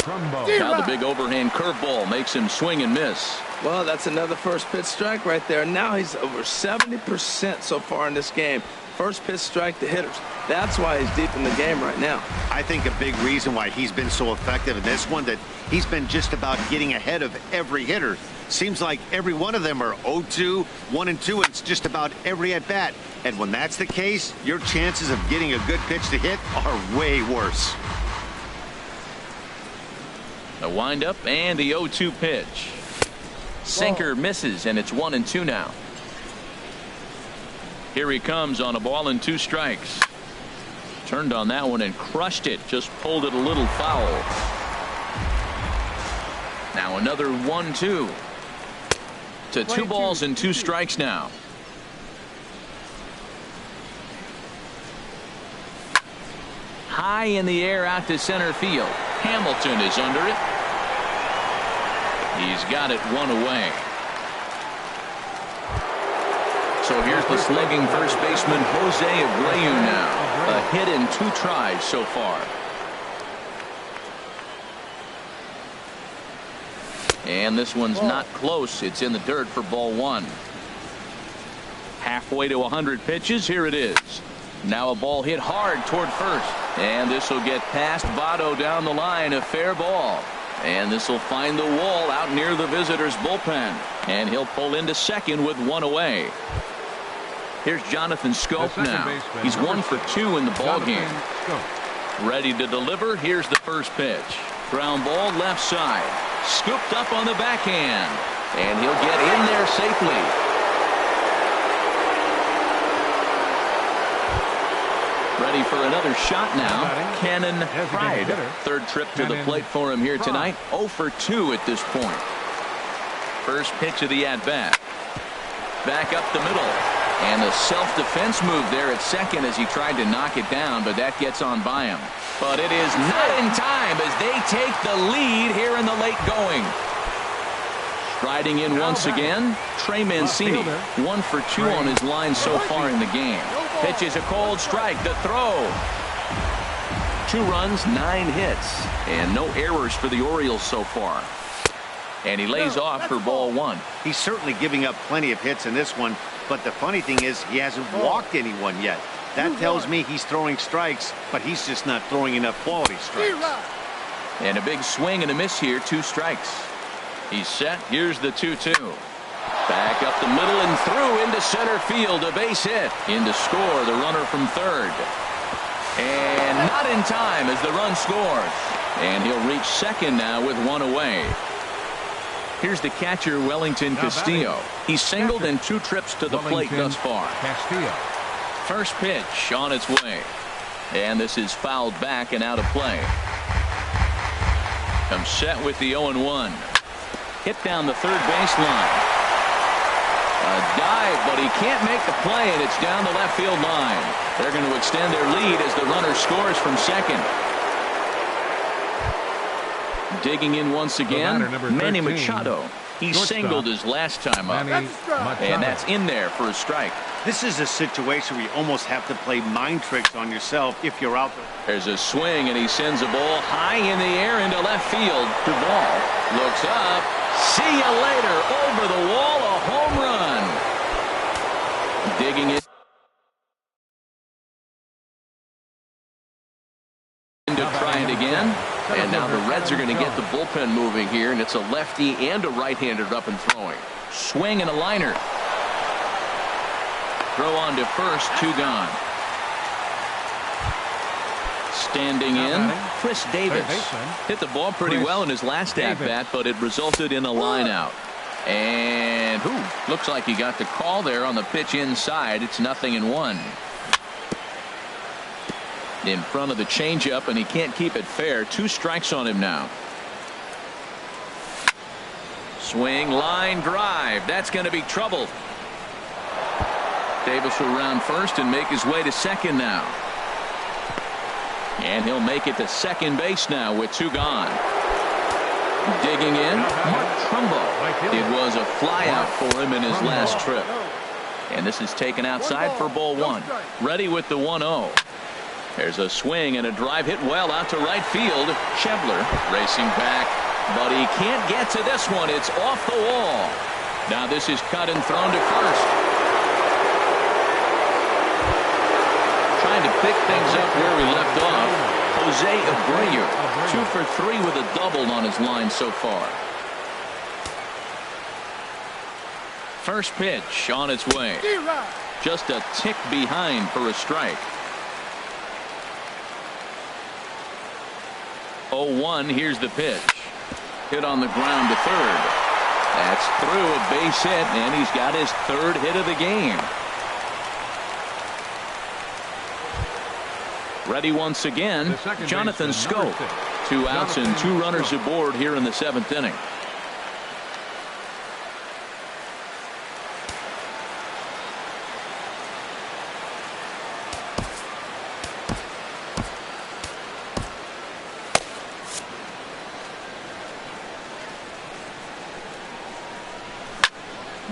Trumbo. Now the big overhand curveball makes him swing and miss. Well, that's another first pitch strike right there. Now he's over 70% so far in this game. First pitch strike to hitters. That's why he's deep in the game right now. I think a big reason why he's been so effective in this one, that he's been just about getting ahead of every hitter. Seems like every one of them are 0-2, 1-2, and it's just about every at bat. And when that's the case, your chances of getting a good pitch to hit are way worse. The windup and the 0-2 pitch. Sinker misses, and it's 1-2 now. Here he comes on a ball and 2 strikes. Turned on that one and crushed it. Just pulled it a little foul. Now another 1-2. To 2 balls and 2 strikes now. High in the air out to center field. Hamilton is under it. He's got it 1 away. So here's the slugging first baseman Jose Abreu now. A hit in 2 tries so far. And this one's not close. It's in the dirt for ball 1. Halfway to 100 pitches. Here it is. Now a ball hit hard toward first. And this will get past Votto down the line, a fair ball. And this will find the wall out near the visitors' bullpen. And he'll pull into second with one away. Here's Jonathan Scope now. He's 1 for 2 in the ball game. Ready to deliver. Here's the first pitch. Ground ball left side. Scooped up on the backhand. And he'll get in there safely. Ready for another shot now. Cannon Pride. Third trip to the plate for him here tonight. 0 for 2 at this point. First pitch of the at-bat. Back up the middle. And a self-defense move there at second as he tried to knock it down, but that gets on by him. But it is not in time as they take the lead here in the late going. Striding in once again, Trey Mancini. 1 for 2 on his line so far in the game. Pitch is a cold strike. The throw. 2 runs, 9 hits, and no errors for the Orioles so far. And he lays off for ball 1. He's certainly giving up plenty of hits in this one, but the funny thing is he hasn't walked anyone yet. That tells me he's throwing strikes, but he's just not throwing enough quality strikes. And a big swing and a miss here, 2 strikes. He's set. Here's the 2-2. Back up the middle and through into center field. A base hit. In to score the runner from third. And not in time as the run scores. And he'll reach second now with 1 away. Here's the catcher, Wellington Castillo. He's singled in 2 trips to the plate thus far. Castillo. First pitch on its way. And this is fouled back and out of play. Comes set with the 0-1. Hit down the third baseline. A dive, but he can't make the play, and it's down the left field line. They're going to extend their lead as the runner scores from second. Digging in once again, Manny Machado. He singled his last time up. And that's in there for a strike. This is a situation where you almost have to play mind tricks on yourself if you're out there. There's a swing, and he sends a ball high in the air into left field. The ball looks up. See you later. Over the wall, a home run. Digging it. To try it again. And now the Reds are going to get the bullpen moving here, and it's a lefty and a right-hander up and throwing. Swing and a liner. Throw on to first, 2 gone. Standing in, Chris Davis. Hit the ball pretty well in his last at-bat, but it resulted in a line out. And looks like he got the call there on the pitch inside. It's 0-1. In front of the changeup, and he can't keep it fair. 2 strikes on him now. Swing, line, drive. That's going to be trouble. Davis will round first and make his way to second now. And he'll make it to second base now with 2 gone. Digging in, Mark Trumbo. It was a flyout for him in his last trip. And this is taken outside for ball 1. Ready with the 1-0. There's a swing and a drive hit well out to right field. Schebler racing back, but he can't get to this one. It's off the wall. Now this is cut and thrown to first. Trying to pick things up where we left off. Jose Abreu, 2 for 3 with a double on his line so far. First pitch on its way. Just a tick behind for a strike. 0-1. Here's the pitch. Hit on the ground to third. That's through, a base hit, and he's got his 3rd hit of the game. Ready once again, Jonathan Scope. 2 outs and 2 runners aboard here in the 7th inning.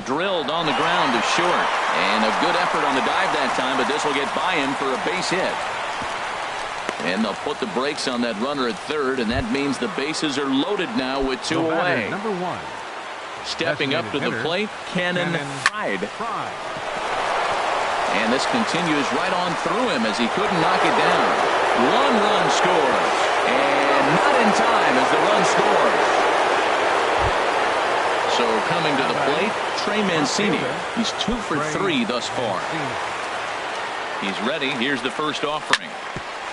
Drilled on the ground to short, and a good effort on the dive that time, but this will get by him for a base hit. And they'll put the brakes on that runner at third, and that means the bases are loaded now with 2 away. Number 1. Stepping up to the plate, Cannon Pride. And this continues right on through him as he couldn't knock it down. One run scores, and not in time as the run scores. So coming to the plate, Trey Mancini. He's 2 for 3 thus far. He's ready. Here's the first offering.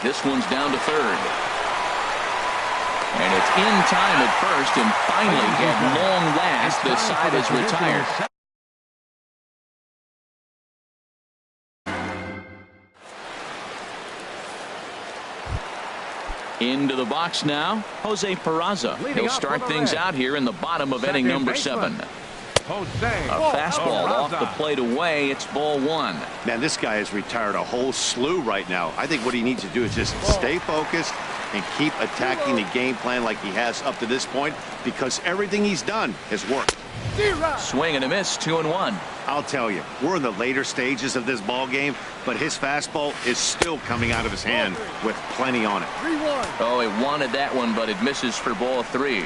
This one's down to third. And it's in time at first, and finally, at long last, the side is retired. Into the box now, Jose Peraza. He'll start things out here in the bottom of inning number 7. A fastball off the plate away. It's ball 1. Man, this guy has retired a whole slew right now. I think what he needs to do is just stay focused and keep attacking the game plan like he has up to this point, because everything he's done has worked. Swing and a miss, 2-1. I'll tell you, we're in the later stages of this ball game, but his fastball is still coming out of his hand with plenty on it. Oh, he wanted that one, but it misses for ball 3.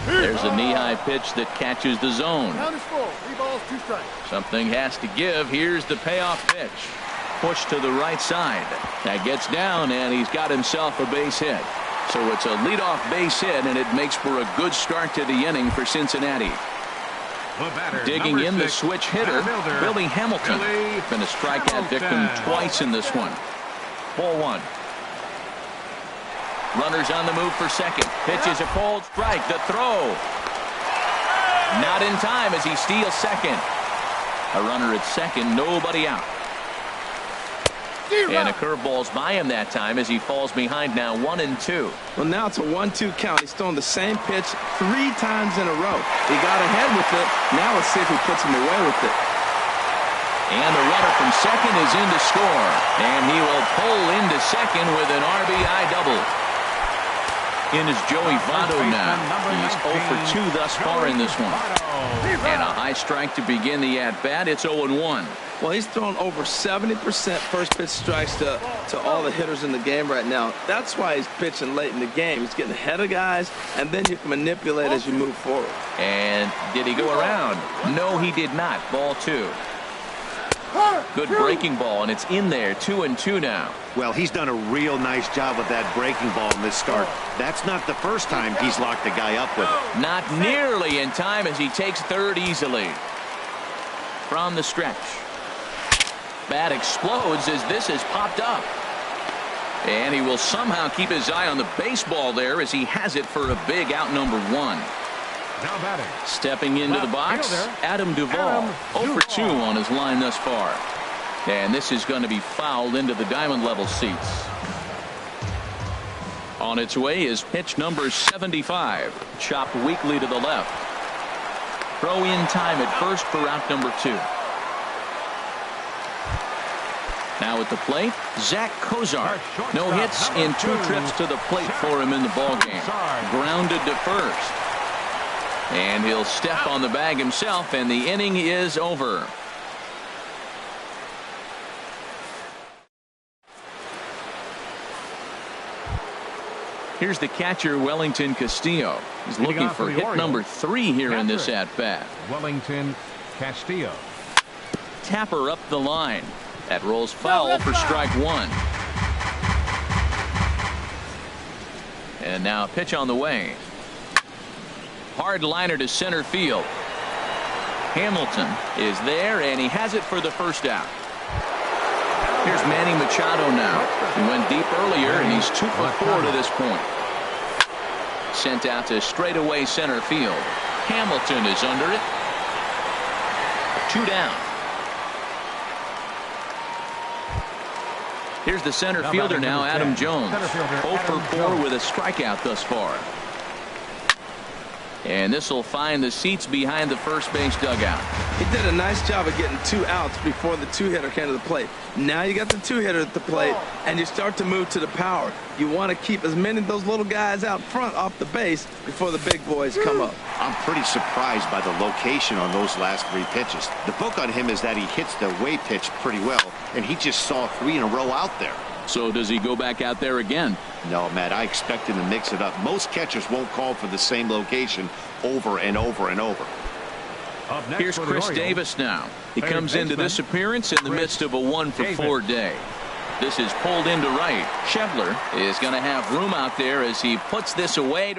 There's a knee-high pitch that catches the zone. Count is full. 3 balls, 2 strikes. Something has to give. Here's the payoff pitch. Push to the right side. That gets down, and he's got himself a base hit. So it's a leadoff base hit, and it makes for a good start to the inning for Cincinnati. Digging in the switch hitter, Billy Hamilton. Been a strikeout victim twice in this one. Ball 1. Runners on the move for second. Pitch is a cold strike. The throw. Not in time as he steals second. A runner at second, nobody out. And a curveball's by him that time as he falls behind now 1-2. Well, now it's a 1-2 count. He's thrown the same pitch 3 times in a row. He got ahead with it. Now let's see if he puts him away with it. And the runner from second is in to score. And he will pull into second with an RBI double. In is Joey Votto now. He's 0 for 2 thus far in this one. And a high strike to begin the at-bat. It's 0-1. Well, he's thrown over 70% first pitch strikes to all the hitters in the game right now. That's why he's pitching late in the game. He's getting ahead of guys, and then you can manipulate as you move forward. And did he go around? No, he did not. Ball 2. Good breaking ball, and it's in there. 2-2 now. Well, he's done a real nice job with that breaking ball in this start. That's not the first time he's locked a guy up with it. Not nearly in time as he takes third easily. From the stretch. Bat explodes as this has popped up. And he will somehow keep his eye on the baseball there as he has it for a big out number 1. Now batting. Stepping into the box, Adam Duvall. 0 for 2 on his line thus far. And this is going to be fouled into the diamond level seats. On its way is pitch number 75. Chopped weakly to the left. Throw in time at first for out number 2. Now at the plate, Zach Cozart. No hits in 2 trips to the plate for him in the ballgame. Grounded to first. And he'll step on the bag himself, and the inning is over. Here's the catcher, Wellington Castillo. He's looking for hit number 3 here in this at-bat. Wellington Castillo. Tapper up the line. That rolls foul for strike 1. And now a pitch on the way. Hard liner to center field. Hamilton is there, and he has it for the first out. Here's Manny Machado now. He went deep earlier, and he's 2 for 4 to this point. Sent out to straightaway center field. Hamilton is under it. 2 down. Here's the center fielder now, Adam Jones. 0 for 4 with a strikeout thus far. And this will find the seats behind the first base dugout. He did a nice job of getting 2 outs before the 2-hitter came to the plate. Now you got the 2-hitter at the plate, and you start to move to the power. You want to keep as many of those little guys out front off the base before the big boys come up. I'm pretty surprised by the location on those last 3 pitches. The book on him is that he hits the away pitch pretty well, and he just saw 3 in a row out there. So does he go back out there again? No, Matt, I expect him to mix it up. Most catchers won't call for the same location over and over and over. Here's Chris Davis now. He comes into this appearance in the midst of a 1 for 4 day. This is pulled into right. Schebler is going to have room out there as he puts this away.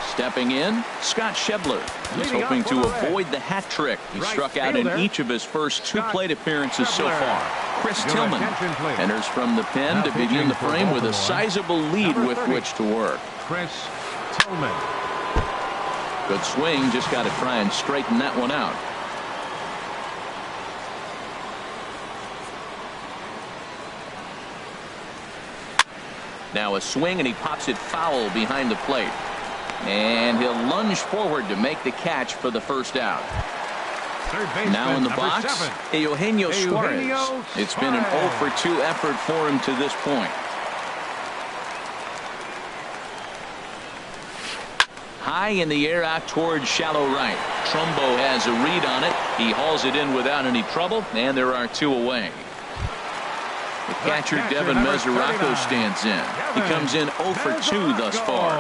Stepping in, Scott Schebler. He's hoping to avoid the hat trick. He struck out in each of his first 2 plate appearances so far. Chris Tillman enters from the pen to begin the frame with a sizable lead with which to work. Chris Tillman. Good swing, just got to try and straighten that one out. Now a swing, and he pops it foul behind the plate. And he'll lunge forward to make the catch for the first out. Now in the box, Eugenio Suarez. It's been an 0-for-2 effort for him to this point. High in the air out towards shallow right. Trumbo has a read on it. He hauls it in without any trouble, and there are 2 away. The catcher, Devin Mesoraco, stands in. He comes in 0-for-2 thus far.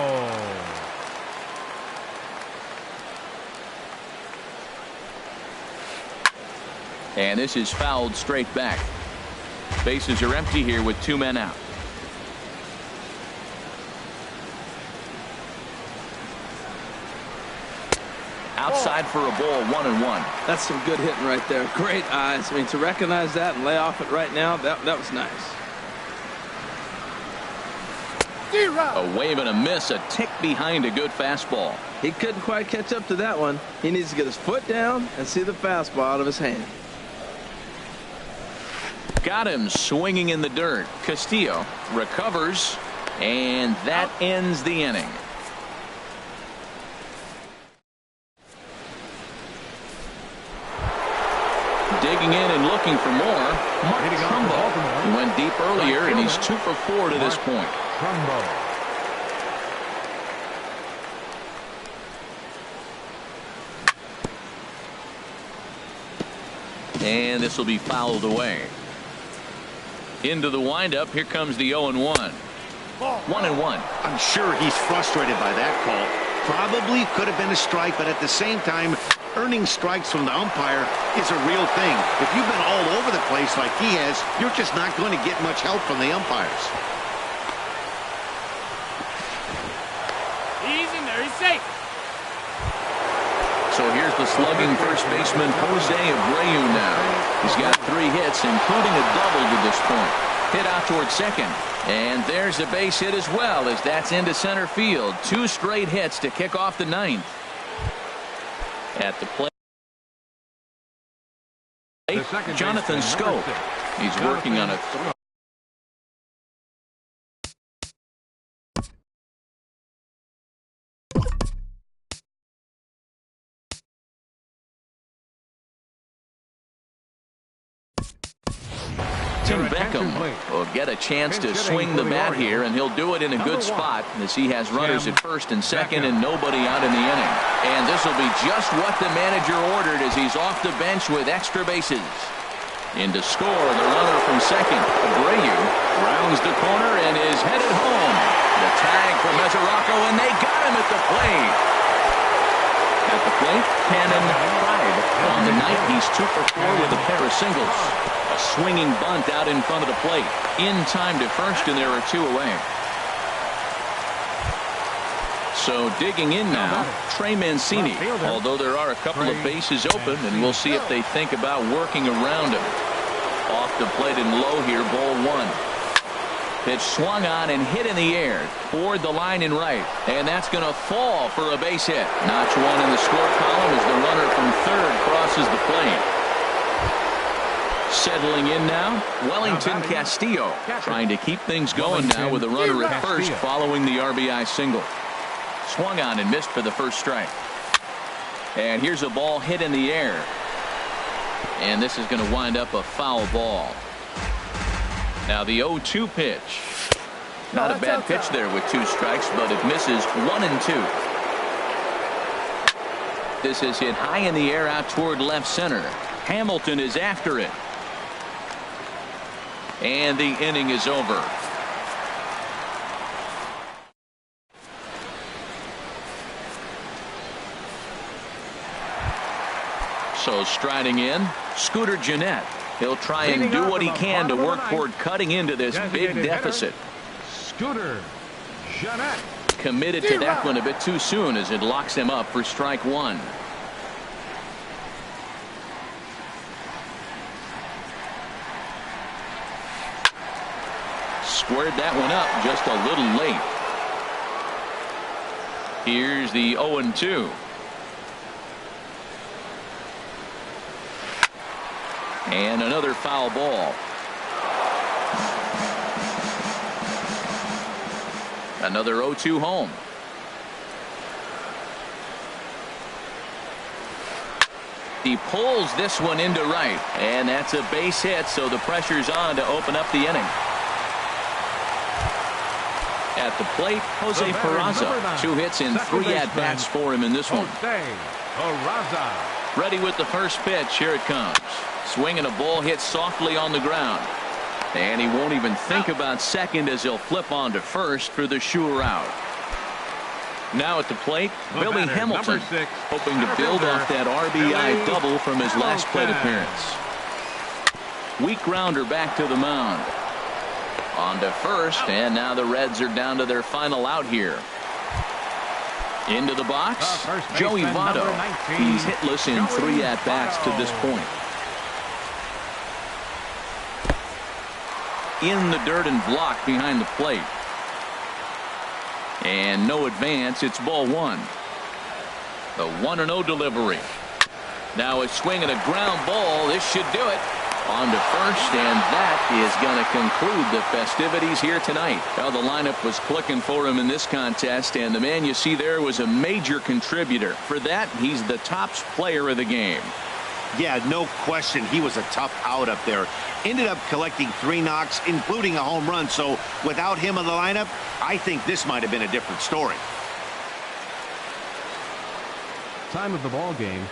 And this is fouled straight back. Bases are empty here with 2 men out. Outside for a ball, 1-1. That's some good hitting right there. Great eyes. I mean, to recognize that and lay off it right now, that was nice. A wave and a miss, a tick behind a good fastball. He couldn't quite catch up to that one. He needs to get his foot down and see the fastball out of his hand. Got him swinging in the dirt. Castillo recovers, and that ends the inning. Digging in and looking for more, Mark Trumbo. He went deep earlier, and he's 2-for-4 to this point. And this will be fouled away. Into the windup. Here comes the 0-1. 1-1. I'm sure he's frustrated by that call. Probably could have been a strike, but at the same time, earning strikes from the umpire is a real thing. If you've been all over the place like he has, you're just not going to get much help from the umpires. He's in there. He's safe. So here's the slugging first baseman Jose Abreu now. He's got 3 hits, including a double to this point. Hit out towards second. And there's a base hit as well, as that's into center field. 2 straight hits to kick off the 9th. At the plate, Jonathan Schoop. He's working on a throw. Tim Beckham will get a chance to swing the bat here, and he'll do it in a good spot as he has runners at first and second and nobody out in the inning. And this will be just what the manager ordered as he's off the bench with extra bases. In to score, the runner from second. Abreu rounds the corner and is headed home. The tag for Mesoraco, and they got him at the plate. At the plate, Cannon Pride. On the night, he's 2-for-4 with a pair of singles. A swinging bunt out in front of the plate. In time to first, and there are 2 away. So digging in now, Trey Mancini. Although there are a couple of bases open, and we'll see if they think about working around him. Off the plate and low here, ball 1. Pitch swung on and hit in the air toward the line in right, and that's going to fall for a base hit. Notch 1 in the score column as the runner from third crosses the plate. Settling in now, Wellington Castillo, trying to keep things going now with a runner at first following the RBI single. Swung on and missed for the first strike. And here's a ball hit in the air, and this is going to wind up a foul ball. Now the 0-2 pitch. Not a bad pitch there with 2 strikes, but it misses 1 and 2. This is hit high in the air out toward left center. Hamilton is after it. And the inning is over. So striding in, Scooter Gennett. He'll try and do what he can to work toward cutting into this big deficit. Scooter Jeanette. Committed to that one a bit too soon as it locks him up for strike one. Squared that one up just a little late. Here's the 0-2. And another foul ball. Another 0-2 home. He pulls this one into right, and that's a base hit, so the pressure's on to open up the inning. At the plate, Jose Peraza. 2 hits and 3 at-bats for him in this one. Ready with the first pitch. Here it comes. Swinging a ball hit softly on the ground. And he won't even think about second as he'll flip on to first for the sure out. Now at the plate, Billy Hamilton, hoping to build off that RBI double from his last plate appearance. Weak grounder back to the mound. On to first, and now the Reds are down to their final out here. Into the box, Joey Votto. He's hitless in 3 at-bats to this point. In the dirt and blocked behind the plate. And no advance. It's ball 1. The 1-0 delivery. Now a swing and a ground ball. This should do it. On to first, and that is going to conclude the festivities here tonight. Well, the lineup was clicking for him in this contest, and the man you see there was a major contributor. For that, he's the top player of the game. Yeah, no question. He was a tough out up there. Ended up collecting 3 knocks, including a home run. So without him in the lineup, I think this might have been a different story. Time of the ball game,